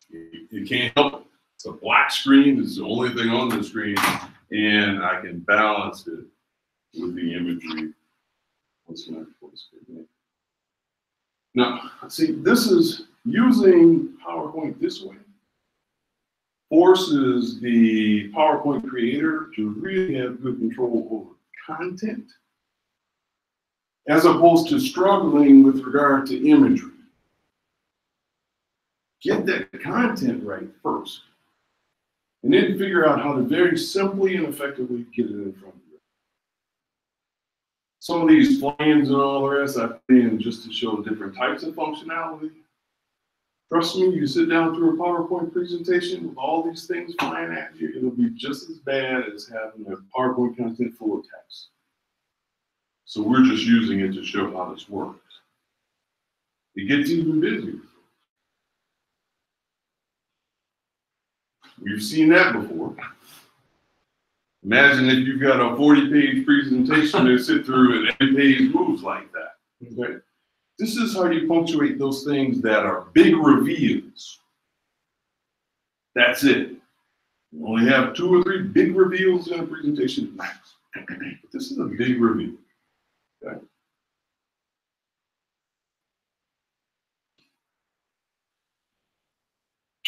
You can't help it. It's a black screen. It's the only thing on the screen. And I can balance it with the imagery. What's my voice? Now, see, this is using PowerPoint this way forces the PowerPoint creator to really have good control over content, as opposed to struggling with regard to imagery. Get that content right first, and then figure out how to very simply and effectively get it in front of you. Some of these plans and all the rest I put in just to show different types of functionality. Trust me, you sit down through a PowerPoint presentation with all these things flying at you, it'll be just as bad as having a PowerPoint content full of text. So we're just using it to show how this works. It gets even busier. We've seen that before. Imagine if you've got a 40-page presentation to sit through and every page moves like that. Okay? This is how you punctuate those things that are big reveals. That's it. You only have 2 or 3 big reveals in a presentation max. But this is a big reveal. Okay?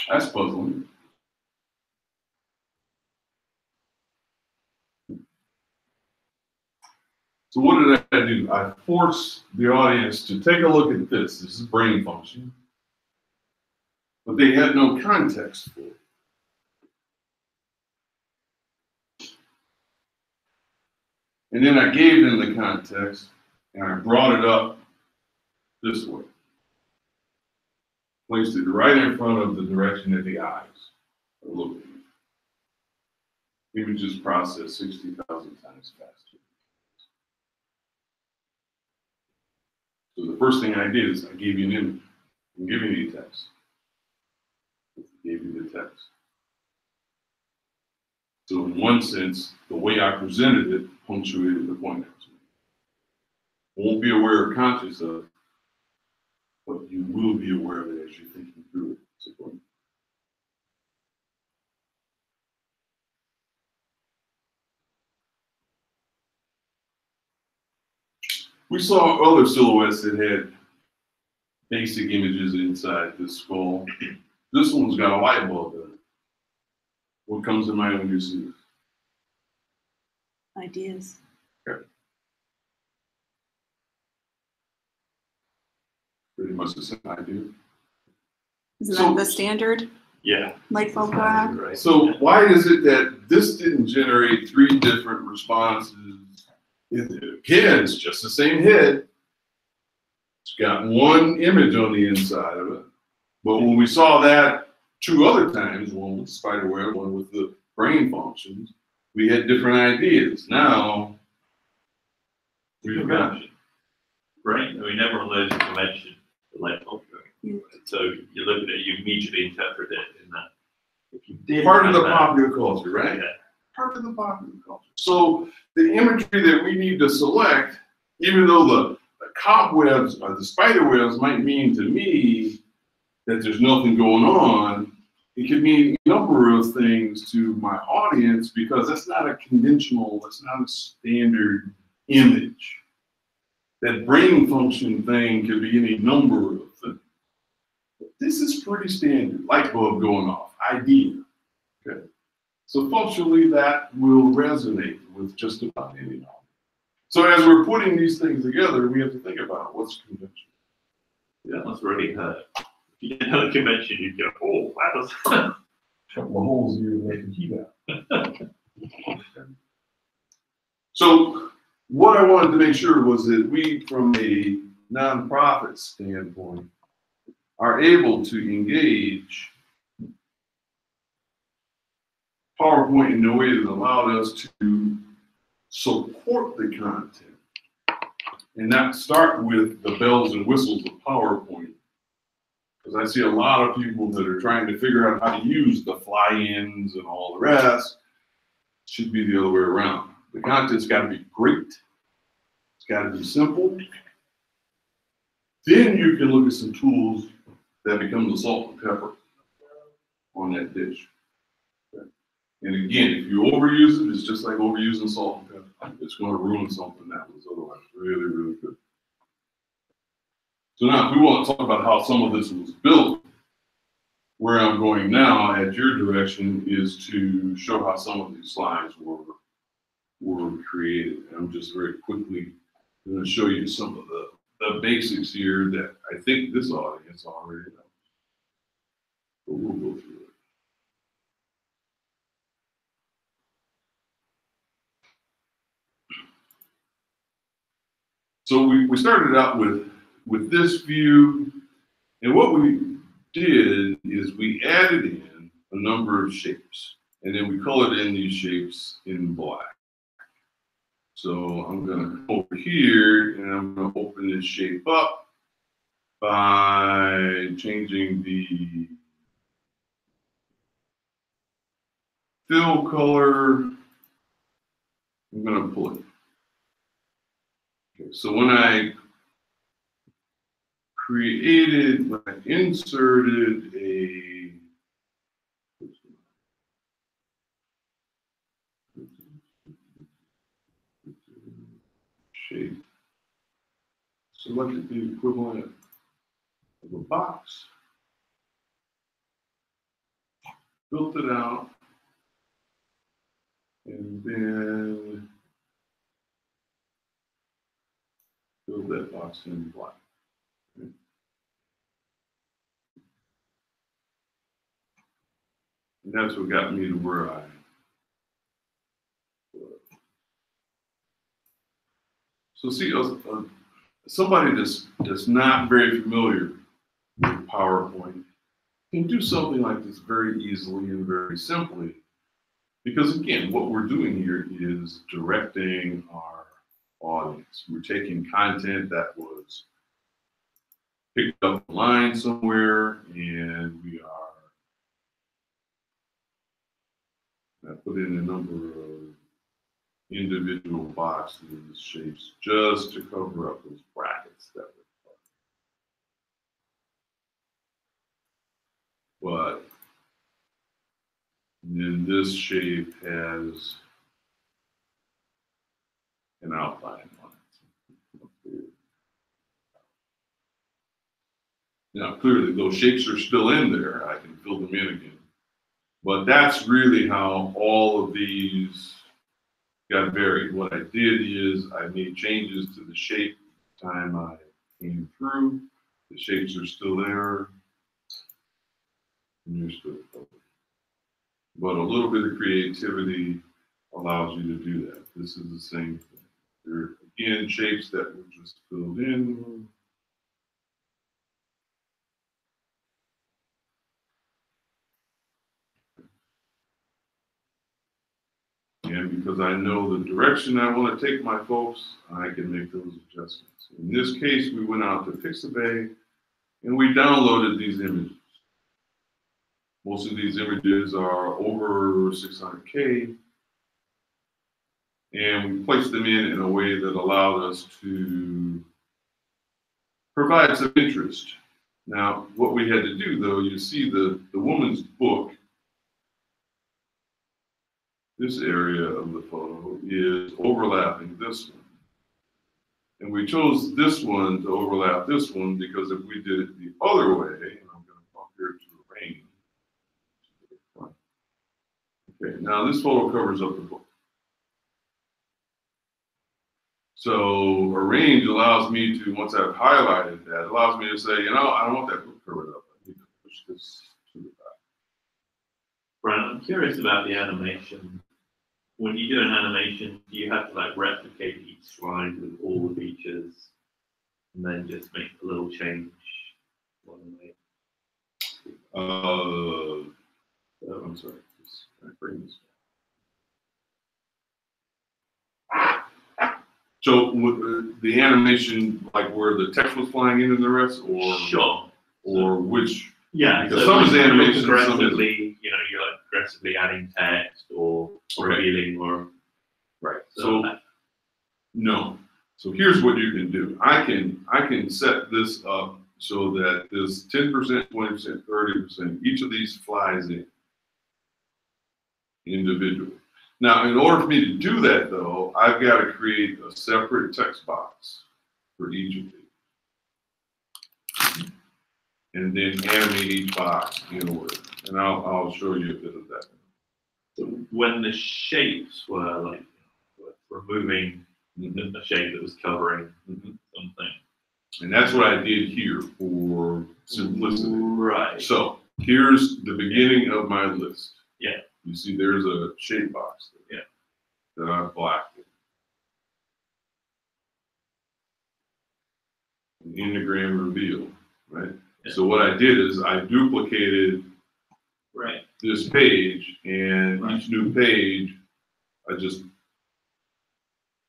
That's puzzling. So what did I do? I forced the audience to take a look at this. This is brain function. But they had no context for it. And then I gave them the context, and I brought it up this way. Placed it right in front of the direction that the eyes are looking. Images processed 60,000 times faster. So the first thing I did is I gave you an image. I'm giving you text. I gave you the text. So in one sense, the way I presented it punctuated the point out to me. Won't be aware or conscious of, but you will be aware of it as you're thinking through it. We saw other silhouettes that had basic images inside the skull. This one's got a light bulb in it. What comes to mind when you see this? Ideas. Okay. Pretty much the same idea. Isn't So- that the standard Yeah. light bulb going on? Right. So why is it that this didn't generate 3 different responses? Again, it's just the same head. It's got one image on the inside of it. But when we saw that 2 other times, one with the spider web, one with the brain functions, we had different ideas. Now, we've got Right? I mean, everyone knows you can mention the light bulb going. So you look at it, you immediately interpret it in that. If you did part of the have that- popular culture, right? Yeah. Part of the popular culture. So the imagery that we need to select, even though the cobwebs or the spider webs might mean to me that there's nothing going on, it could mean a number of things to my audience because that's not a conventional, that's not a standard image. That brain function thing could be any number of things. This is pretty standard, light bulb going off, idea. Okay. So functionally, that will resonate with just about any audience. So as we're putting these things together, we have to think about what's convention. Yeah, that's really hurt. If you get another convention, you'd go, oh, that was. Couple of holes here to let the heat out. So what I wanted to make sure was that we, from a nonprofit standpoint, are able to engage PowerPoint in a way that allowed us to support the content and not start with the bells and whistles of PowerPoint. Because I see a lot of people that are trying to figure out how to use the fly-ins and all the rest. Should be the other way around. The content's got to be great. It's got to be simple. Then you can look at some tools that become the salt and pepper on that dish. Okay. And again, if you overuse it, it's just like overusing salt and pepper. It's going to ruin something that was otherwise really, really good. So now, if we want to talk about how some of this was built, where I'm going now at your direction is to show how some of these slides were created. I'm just very quickly going to show you some of the basics here that I think this audience already knows. But we'll go through it. So we started out with this view, and what we did is we added in a number of shapes, and then we colored in these shapes in black. So I'm going to come over here, and I'm going to open this shape up by changing the fill color. I'm going to pull it. Okay, so when I inserted a shape, selected the equivalent of a box, built it out, and then filled that box in black. Okay. And that's what got me to where I was. So see, somebody that's not very familiar with PowerPoint can do something like this very easily and very simply. Because again, what we're doing here is directing our audience. We're taking content that was picked up online somewhere, and we are put in a number of individual boxes, shapes, just to cover up those brackets that were. But then this shape has an outline on it. Now, clearly, those shapes are still in there. I can fill them in again. But that's really how all of these got varied. What I did is I made changes to the shape each time I came through. The shapes are still there. And you're still covered. But a little bit of creativity allows you to do that. This is the same thing. There are, again, shapes that were just filled in. And because I know the direction I want to take my folks, I can make those adjustments. In this case, we went out to Pixabay and we downloaded these images. Most of these images are over 600K. And we placed them in a way that allowed us to provide some interest. Now, what we had to do, though, you see the woman's book. This area of the photo is overlapping this one. And we chose this one to overlap this one because if we did it the other way, and I'm going to come here to arrange. Okay, now this photo covers up the book. So arrange allows me to, once I've highlighted that, allows me to say, you know, I don't want that book covered up. I need to push this to the back. Brian, I'm curious about the animation. When you do an animation, do you have to like replicate each slide with all the features and then just make a little change along the way? I'm sorry. Can I bring this? So with the animation, like where the text was flying in and the rest, or Sure. or which? Yeah, Because so some is you're animation, some is progressively, you know, you're like progressively adding text or revealing or right. so. So no. So here's what you can do. I can set this up so that this 10%, 20%, 30%, each of these flies in individually. Now, in order for me to do that, though, I've got to create a separate text box for each of these, and then animate each box in order. And I'll show you a bit of that. So when the shapes were like removing the shape that was covering something. And that's what I did here for simplicity. Right. So here's the beginning of my list. Yeah. You see there's a shape box there, yeah, that I've blacked it. An enneagram reveal, right? Yeah. So what I did is I duplicated this page, and each new page, I just.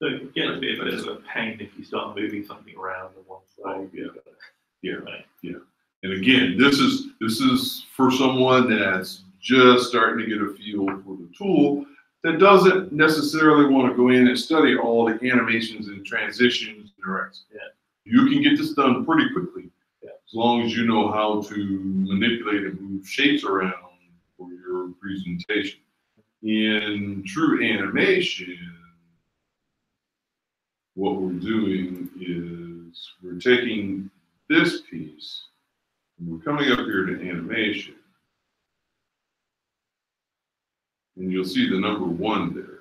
So it gets a bit of a pain if you start moving something around on one side. Yeah. And again, this is for someone that's just starting to get a feel for the tool that doesn't necessarily want to go in and study all the animations and transitions and the rest. Yeah. You can get this done pretty quickly, as long as you know how to manipulate and move shapes around for your presentation. In true animation, what we're doing is we're taking this piece and we're coming up here to animation. And you'll see the number 1 there.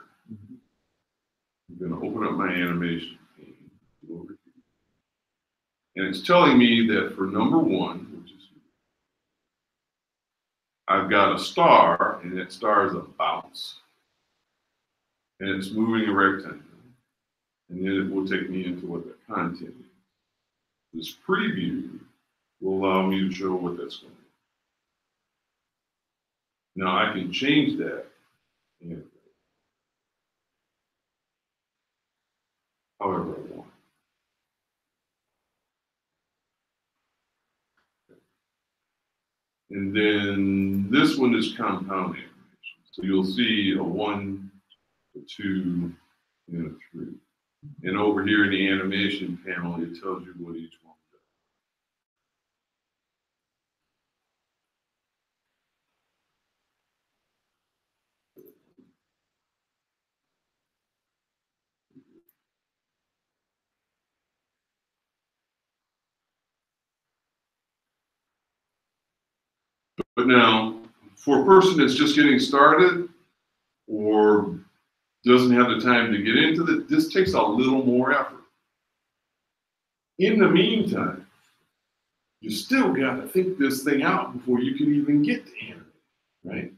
I'm going to open up my animation pane over here. And it's telling me that for number 1, which is here, I've got a star, and that star is a bounce. And it's moving a rectangle. And then it will take me into what the content is. This preview will allow me to show what that's going to be. Now I can change that however I want. And then this one is compound animation. So you'll see a 1, a 2, and a 3. And over here in the animation panel, it tells you what each one does. But now, for a person that's just getting started or doesn't have the time to get into it, this takes a little more effort. In the meantime, you still got to think this thing out before you can even get to animate, right?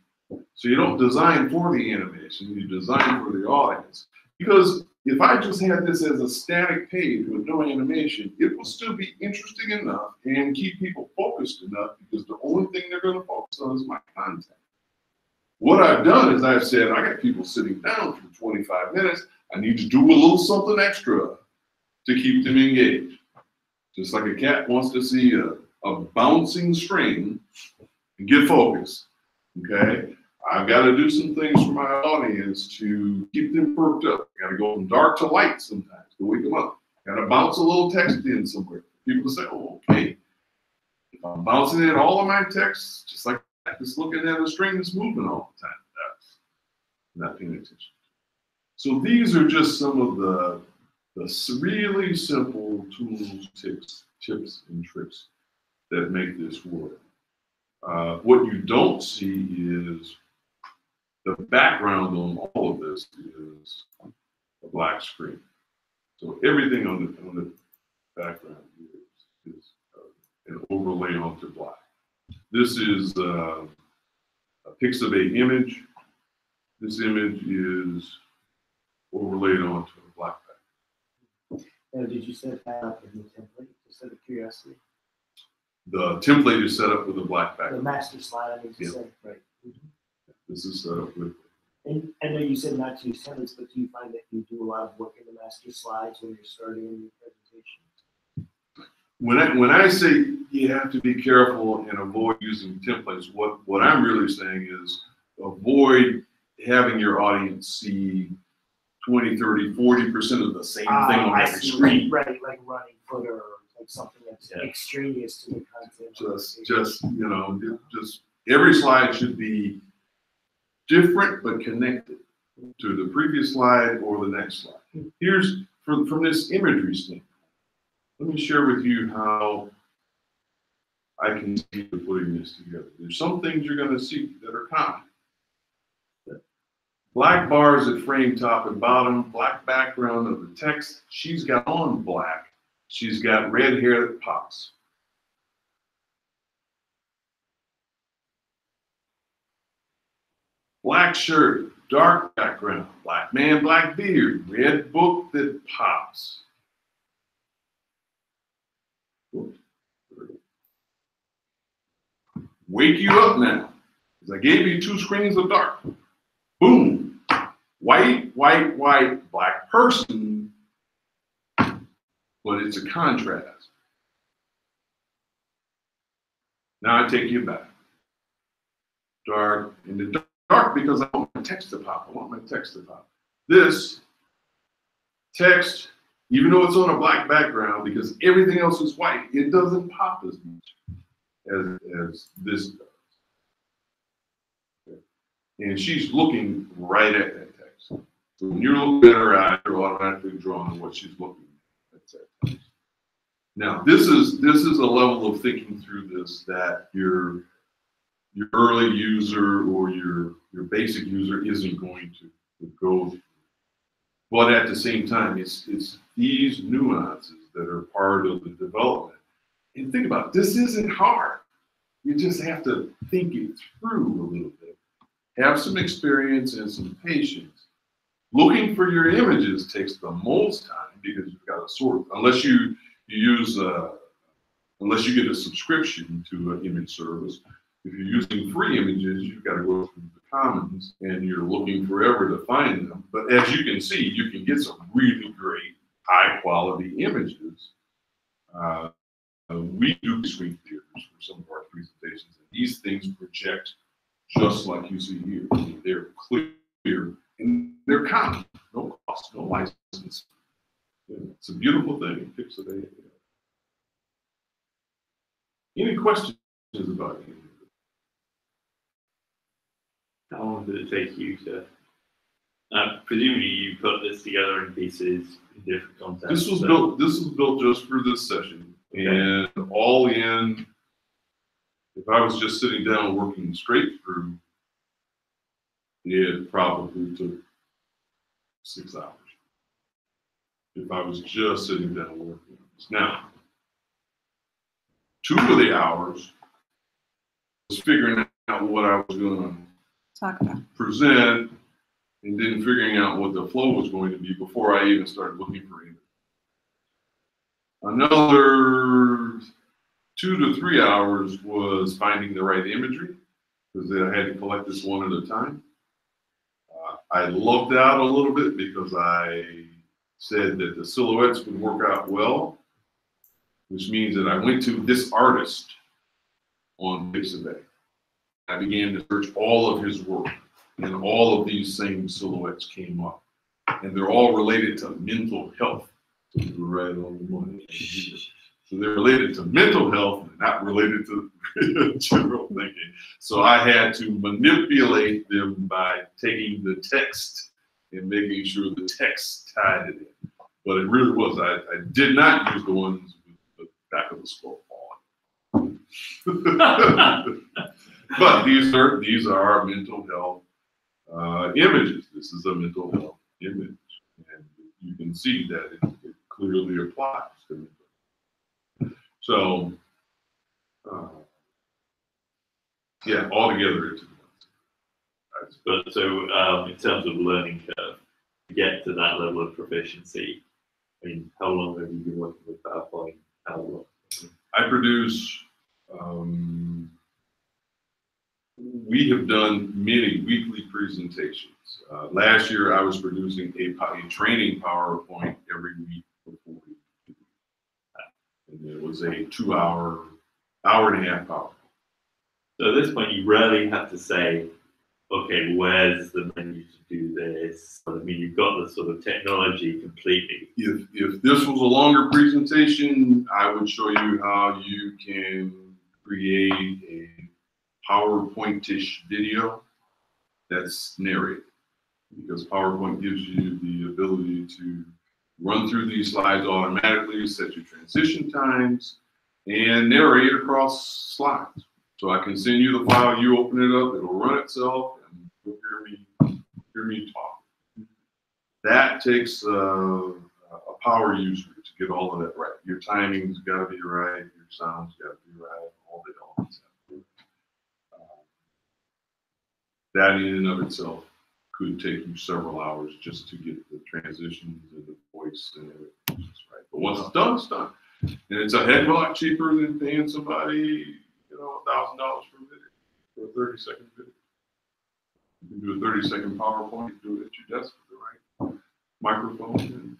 So you don't design for the animation, you design for the audience. Because if I just had this as a static page with no animation, it will still be interesting enough and keep people focused enough, because the only thing they're going to focus on is my content. What I've done is I've said, I got people sitting down for 25 minutes. I need to do a little something extra to keep them engaged. Just like a cat wants to see a bouncing string and get focused, okay? I've got to do some things for my audience to keep them perked up. I got to go from dark to light sometimes to wake them up. Got to bounce a little text in somewhere. People say, oh, okay. If I'm bouncing in all of my texts, just like just looking at a string that's moving all the time, that's not paying attention. So these are just some of the really simple tools, tips, and tricks that make this work. What you don't see is the background on all of this is a black screen. So everything on the background is an overlay onto black. This is a Pixabay image. This image is overlaid onto a black background. Now, did you set that up in the template, just out of curiosity? The template is set up with a black The background. master slide, I think you Yeah. said, right? This is set up with. And I know you said not to use templates, but do you find that you do a lot of work in the master slides when you're starting your presentation? When I say you have to be careful and avoid using templates, what I'm really saying is avoid having your audience see 20, 30, 40% of the same thing on I every see, screen. right, like running footer or like something that's Yeah. extraneous to the content. Just every slide should be different but connected to the previous slide or the next slide. Here's from this imagery standpoint. Let me share with you how I can see you putting this together. There's some things you're going to see that are common. Black bars at frame top and bottom, black background of the text. She's got on black. She's got red hair that pops. Black shirt, dark background, black man, black beard, red book that pops. Wake you up now, because I gave you 2 screens of dark. Boom. White, white, white, black person, but it's a contrast. Now I take you back. Dark, and the dark because I want my text to pop. I want my text to pop. This text, even though it's on a black background, because everything else is white, it doesn't pop as much as this does. Okay. And she's looking right at that text. So when you're looking at her eyes, you're automatically drawn to what she's looking at that text. Now, this is a level of thinking through this that your early user or your basic user isn't going to go through. But at the same time, it's these nuances that are part of the development. And think about it, this isn't hard. You just have to think it through a little bit. Have some experience and some patience. Looking for your images takes the most time because you've got to sort, unless you use, unless you get a subscription to an image service. If you're using free images, you've got to go through the commons and you're looking forever to find them. But as you can see, you can get some really great high quality images. We do screen theaters for some of our presentations, and these things project just like you see here. I mean, they're clear and they're common, no cost, no license. It's a beautiful thing. Pixabay. Any questions about it? How long did it take you to? Presumably, you put this together in pieces in different contexts. This was built. This was built just for this session, okay. And all in. If I was just sitting down working straight through, it probably took 6 hours. If I was just sitting down working. Now, 2 of the hours was figuring out what I was going to present, and then figuring out what the flow was going to be before I even started looking for it. Another 2 to 3 hours was finding the right imagery, because I had to collect this one at a time. I lucked out a little bit because I said that the silhouettes would work out well, which means that I went to this artist on Pixabay. I began to search all of his work, and all of these same silhouettes came up. And they're all related to mental health. So we're right on the money. So they're related to mental health and not related to general thinking. So I had to manipulate them by taking the text and making sure the text tied it in. But it really was, I did not use the ones with the back of the skull falling. But these are mental health images. This is a mental health image. And you can see that it clearly applies to me. So, yeah, altogether it's But so in terms of learning curve, to get to that level of proficiency, I mean, how long have you been working with PowerPoint? How long? I produce, we have done many weekly presentations. Last year, I was producing a training PowerPoint every week for 4 weeks. And it was a 2-hour, hour and a half PowerPoint. So at this point, you rarely have to say, okay, where's the menu to do this? I mean, you've got the sort of technology completely. If this was a longer presentation, I would show you how you can create a PowerPoint-ish video that's narrated. Because PowerPoint gives you the ability to run through these slides automatically, set your transition times, and narrate across slides. So I can send you the file, you open it up, it'll run itself, and you'll hear me talk. That takes a power user to get all of that right. Your timing's got to be right, your sound's got to be right, all the elements have to be right. That in and of itself could take you several hours just to get the transitions and the voice and everything just right. But once it's done, it's done. And it's a heck of a lot cheaper than paying somebody, $1,000 for a video, for a 30-second video. You can do a 30-second PowerPoint, do it at your desk with the right microphone and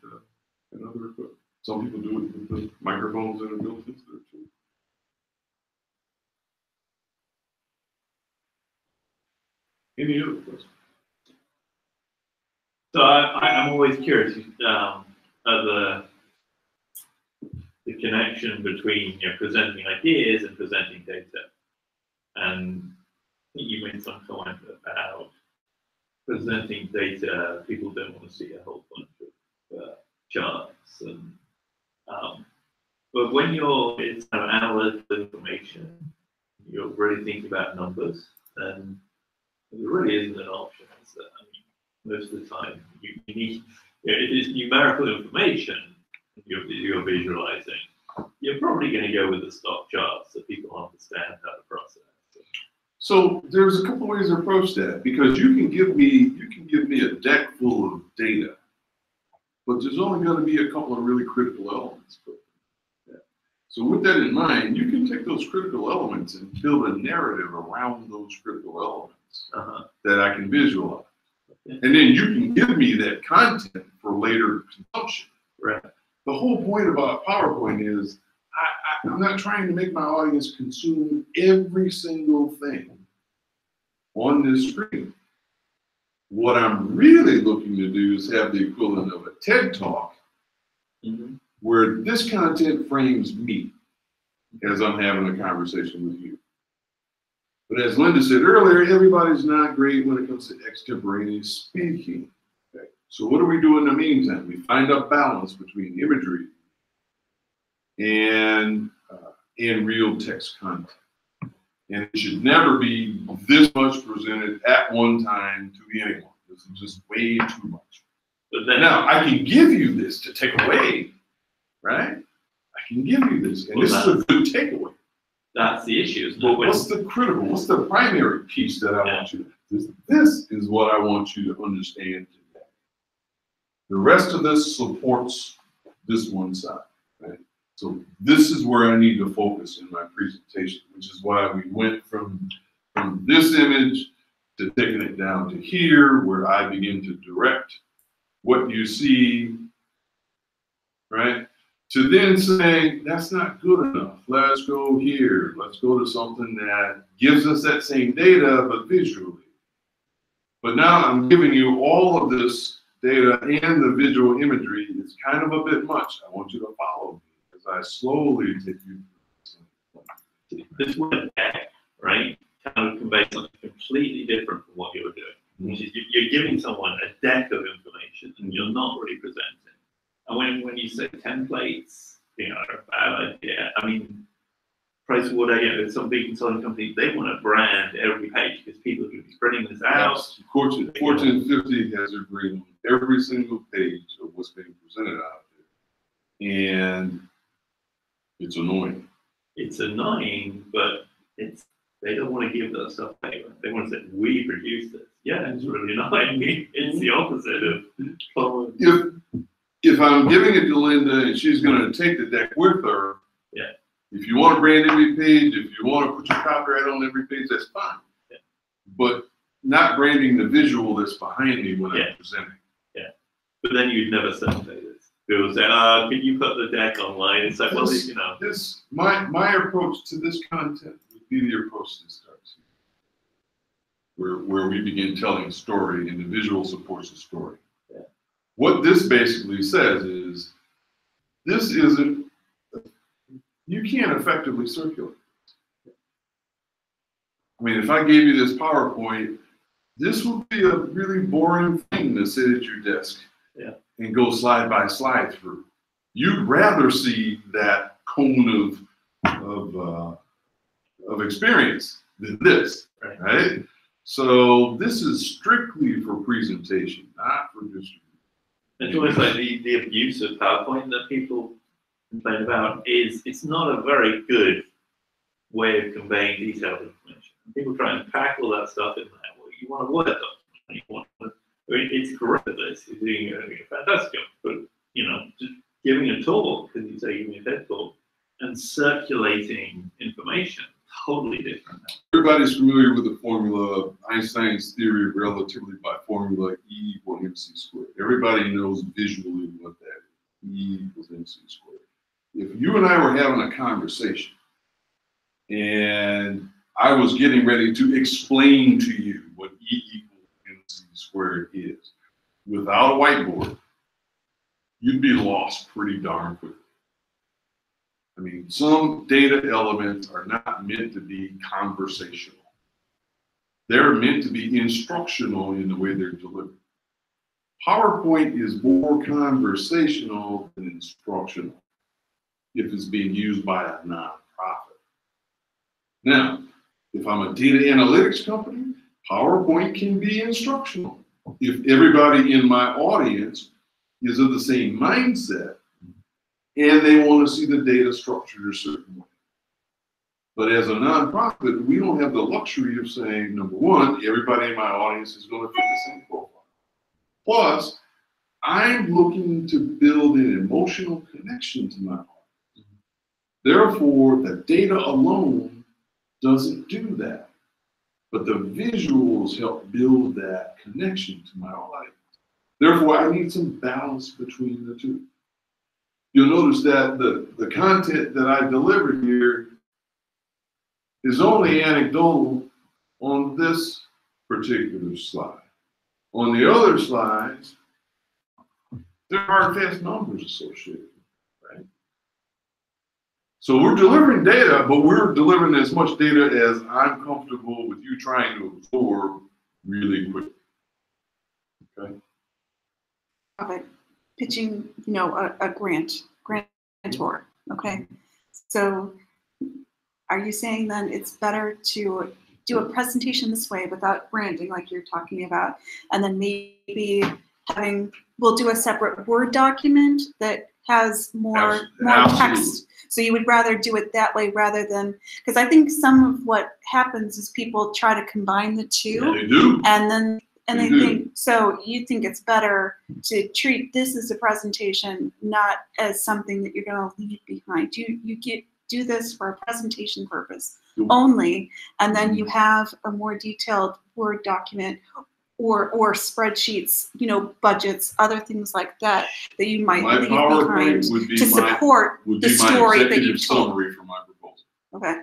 other equipment. Some people do it with the microphones that are built into their tool. Any other questions? So I'm always curious of the connection between presenting ideas and presenting data. And you made some comment about presenting data. People don't want to see a whole bunch of charts. And but when you're in analytical information, you're really thinking about numbers, and there really isn't an option. I mean, most of the time, you need if it's numerical information you're visualizing, you're probably going to go with the stock charts so people understand how to process. So there's a couple ways to approach that, because you can give me a deck full of data, but there's only going to be a couple of really critical elements. So with that in mind, you can take those critical elements and build a narrative around those critical elements that I can visualize. And then you can give me that content for later consumption. Right. The whole point about PowerPoint is I'm not trying to make my audience consume every single thing on this screen. What I'm really looking to do is have the equivalent of a TED Talk where this content frames me as I'm having a conversation with you. But as Linda said earlier, everybody's not great when it comes to extemporaneous speaking. Okay? So what do we do in the meantime? We find a balance between imagery and real text content. And it should never be this much presented at one time to anyone. This is just way too much. But then now I can give you this to take away, right? I can give you this, and this is a good takeaway. That's the issue. But what's the critical? What's the primary piece that I want you to do? This is what I want you to understand today. The rest of this supports this one side, right? So this is where I need to focus in my presentation, which is why we went from this image to taking it down to here, where I begin to direct what you see, right? To then saying, that's not good enough. Let's go here. Let's go to something that gives us that same data, but visually. But now I'm giving you all of this data and the visual imagery. It's kind of a bit much. I want you to follow me as I slowly take you through this. This word deck, right, kind of conveys something completely different from what you're doing. Which is you're giving someone a deck of information and you're not really presenting. And when you say templates, are a bad idea. I mean, Pricewaterhouse, some big consulting companies, they want to brand every page because people can be printing this out. Fortune 50 has agreed on every single page of what's being presented out there and it's annoying. It's annoying, but they don't want to give that stuff away. They want to say, we produced this. Yeah, it's really annoying. It's the opposite of following. If I'm giving it to Linda and she's going to take the deck with her, yeah. If you want to brand every page, if you want to put your copyright on every page, that's fine. Yeah. But not branding the visual that's behind me when I'm presenting. Yeah. But then you'd never say this. People say, can you put the deck online? It's like, well, you know. My approach to this content would be the approach that starts here, where we begin telling a story and the visual supports the story. Yeah. What this basically says is, this isn't, you can't effectively circulate. I mean, if I gave you this PowerPoint, this would be a really boring thing to sit at your desk and go slide by slide through. You'd rather see that cone of experience than this, right? So this is strictly for presentation, not for distribution. It's almost like the abuse of PowerPoint that people complain about is it's not a very good way of conveying detailed information. People try and pack all that stuff in there. Well, you want a Word document. It's great at this. You're doing a fantastic job. But, you know, just giving a talk, because you say giving a TED talk, and circulating information, totally different. Everybody's familiar with the formula, Einstein's theory of relativity by formula E equals mc squared. Everybody knows visually what that is. E equals mc squared. If you and I were having a conversation and I was getting ready to explain to you what E equals mc squared is, without a whiteboard, you'd be lost pretty darn quickly. I mean, some data elements are not meant to be conversational. They're meant to be instructional in the way they're delivered. PowerPoint is more conversational than instructional if it's being used by a nonprofit. Now, if I'm a data analytics company, PowerPoint can be instructional if everybody in my audience is of the same mindset and they want to see the data structured a certain way. But as a nonprofit, we don't have the luxury of saying, number one, everybody in my audience is going to fit the same profile. Plus, I'm looking to build an emotional connection to my audience. Therefore, the data alone doesn't do that. But the visuals help build that connection to my audience. Therefore, I need some balance between the two. You'll notice that the content that I delivered here is only anecdotal on this particular slide. On the other slides, there are hard, fast numbers associated, right? So we're delivering data, but we're delivering as much data as I'm comfortable with you trying to absorb really quickly. Okay. Pitching, you know, a grantor. Okay. So are you saying then it's better to do a presentation this way without branding like you're talking about, and then maybe we'll do a separate Word document that has more text? So you would rather do it that way rather than, because I think some of what happens is people try to combine the two. Yeah, they do. And they think, so you think it's better to treat this as a presentation, not as something that you're going to leave behind. You do this for a presentation purpose only, and then you have a more detailed Word document or spreadsheets, you know, budgets, other things like that that you might leave behind to support the story that you told. Summary for my proposal. Okay.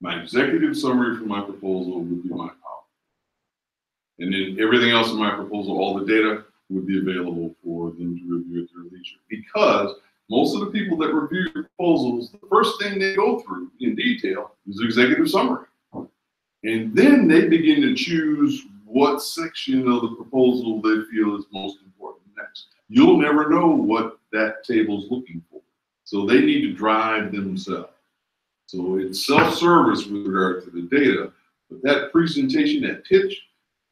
My executive summary for my proposal would be my PowerPoint. And then everything else in my proposal, all the data, would be available for them to review at their leisure. Because most of the people that review your proposals, the first thing they go through in detail is the executive summary. And then they begin to choose what section of the proposal they feel is most important next. You'll never know what that table's looking for. So they need to drive themselves. So it's self-service with regard to the data, but that presentation, that pitch,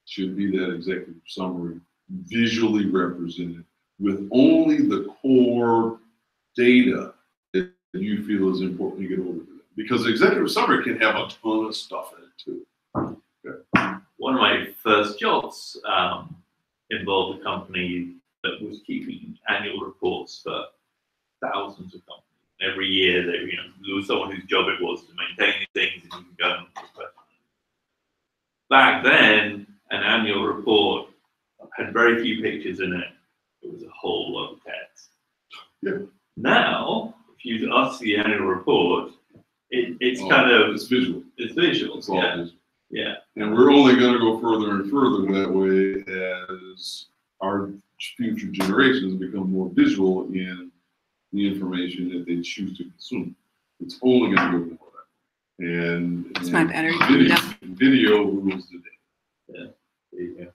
should be that executive summary visually represented with only the core data that you feel is important to get over to them. Because the executive summary can have a ton of stuff in it too. Okay. One of my first jobs involved a company that was keeping annual reports for thousands of companies. Every year, there was someone whose job it was to maintain these things, and you can go and request. Back then, an annual report had very few pictures in it. It was a whole lot of text. Yeah. Now, if you ask the annual report, it's kind of it's visual. It's visual. It's all visual. Yeah. And we're only going to go further and further that way as our future generations become more visual in the information that they choose to consume. It's only going to go more that way. And It's my battery. Video rules the day. Yeah. There you go.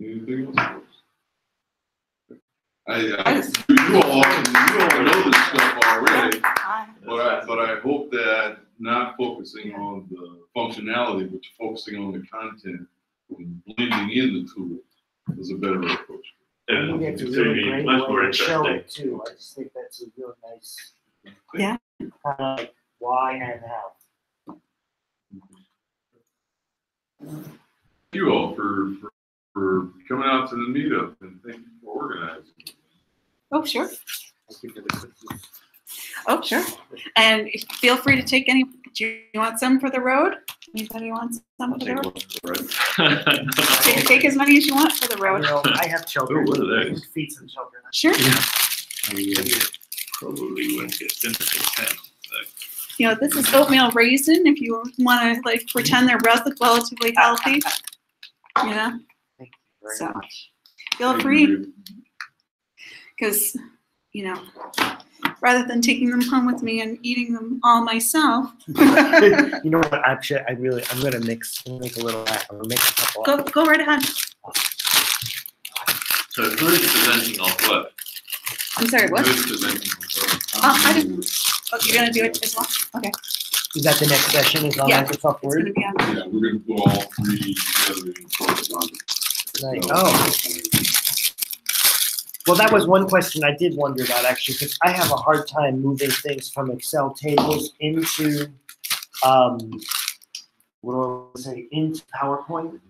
Anything else? You all know this stuff already, but I hope that not focusing on the functionality, but focusing on the content and blending in the tool is a better approach. I think that's a really great way to show it too. I just think that's a really nice. Yeah. Kind of like why and how. Thank you all for coming out to the meetup, and thank you for organizing. Oh, sure. Thank you for the cookies. Oh, sure. And feel free to take any. Do you want some for the road? Anybody wants some for the road? Take as many as you want for the road. You know, I have children. Oh, what are those? Feed some children. Sure. Probably won't get finished. You know, this is oatmeal raisin. If you want to like pretend they're relatively healthy, you know. Thank you very So much. feel free, because you know, rather than taking them home with me and eating them all myself. You know what? Actually, I'm gonna make a little. I'm gonna make a couple. Go right ahead. So who's presenting our work? I'm sorry. What? Who's presenting our work? I didn't. Oh, you're gonna do it as well. Okay. Is that the next session? Is on Yeah, Microsoft It's Word? gonna be on. Yeah, we're going to put all three together in correspondence. Nice. So, Oh. Well, that was one question I did wonder about actually, because I have a hard time moving things from Excel tables into, what do I say, into PowerPoint,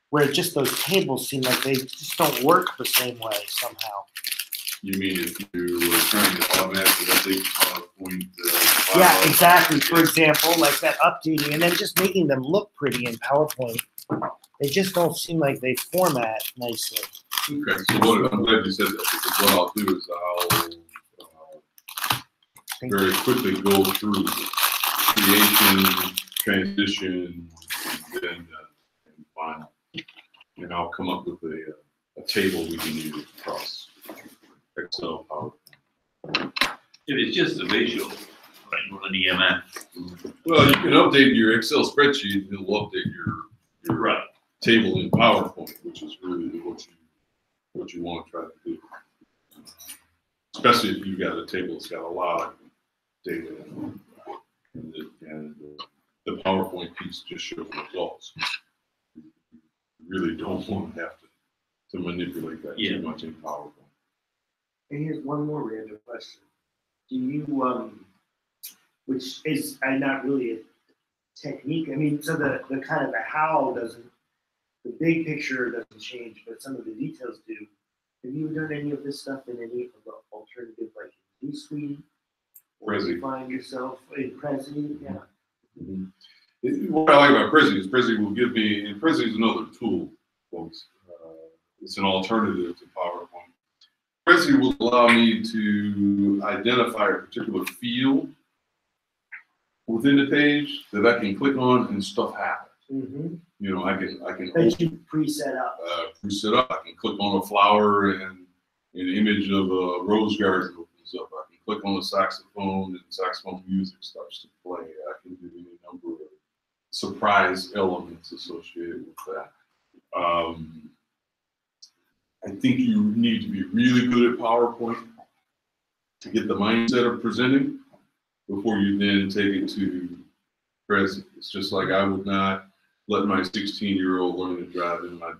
where just those tables seem like they just don't work the same way somehow. You mean if you were trying to automatically update PowerPoint? Yeah, exactly. For example, like that updating and then just making them look pretty in PowerPoint. They just don't seem like they format nicely. Okay, so I'm glad you said that, because what I'll do is I'll very quickly go through creation, transition, and then and final. And I'll come up with a table we can use across Excel, PowerPoint. If it's just a visual, right, you want an EMF. Well, you can update your Excel spreadsheet, and it'll update your Right. table in PowerPoint, which is really what you want to try to do. Especially if you've got a table that's got a lot of data in it. And the PowerPoint piece just shows results. You really don't want to have to manipulate that too much in PowerPoint. And here's one more random question. Do you, which is not really a technique, I mean, so the kind of the how doesn't, the big picture doesn't change, but some of the details do. Have you done any of this stuff in any of the alternative, like in Suite? Or do you find yourself in Prezi? Yeah. Mm-hmm. What I like about Prezi is Prezi will give me, and Prezi is another tool, folks. It's an alternative to PowerPoint. Prezi will allow me to identify a particular field within the page that I can click on and stuff happens. Mm-hmm. You know, I can That you preset up. Preset up. I can click on a flower and an image of a rose garden opens up. I can click on a saxophone and saxophone music starts to play. I can do any number of surprise elements associated with that. I think you need to be really good at PowerPoint to get the mindset of presenting before you then take it to Prezi. It's just like I would not let my 16-year-old learn to drive in my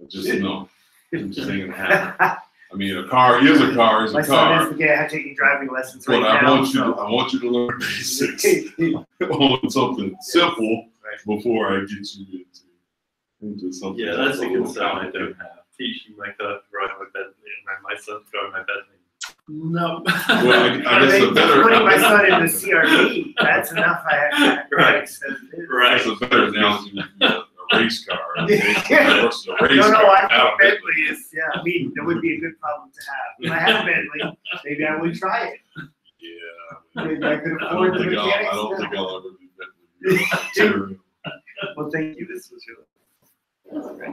Just no, it just ain't gonna happen. I mean, a car is a car is My a son car. is taking driving lessons But right now. I want you to learn basics on something simple before I get you into something. Yeah, that's a little concern I complicated. don't have. Teaching my car to drive my Bentley and my son to drive my Bentley. No. Well, I guess a better. Putting my son in the CRV, that's enough. Right. Right. That's a better analogy than a race car. Yeah. Versus a race No, car. I Not think a Bentley. Bentley is, I mean, that would be a good problem to have. If I had a Bentley, maybe I would try it. Yeah. Maybe I could I afford don't the think mechanics. I'll ever be Bentley. Well, thank you. This was really. Okay,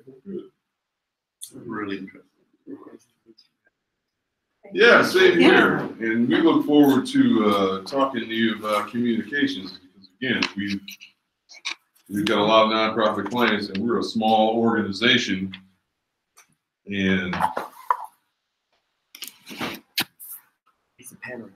well, good. Really interesting. Yeah, same Yeah. here. And we look forward to talking to you about communications because again, we've got a lot of nonprofit clients and we're a small organization. And It's a panorama.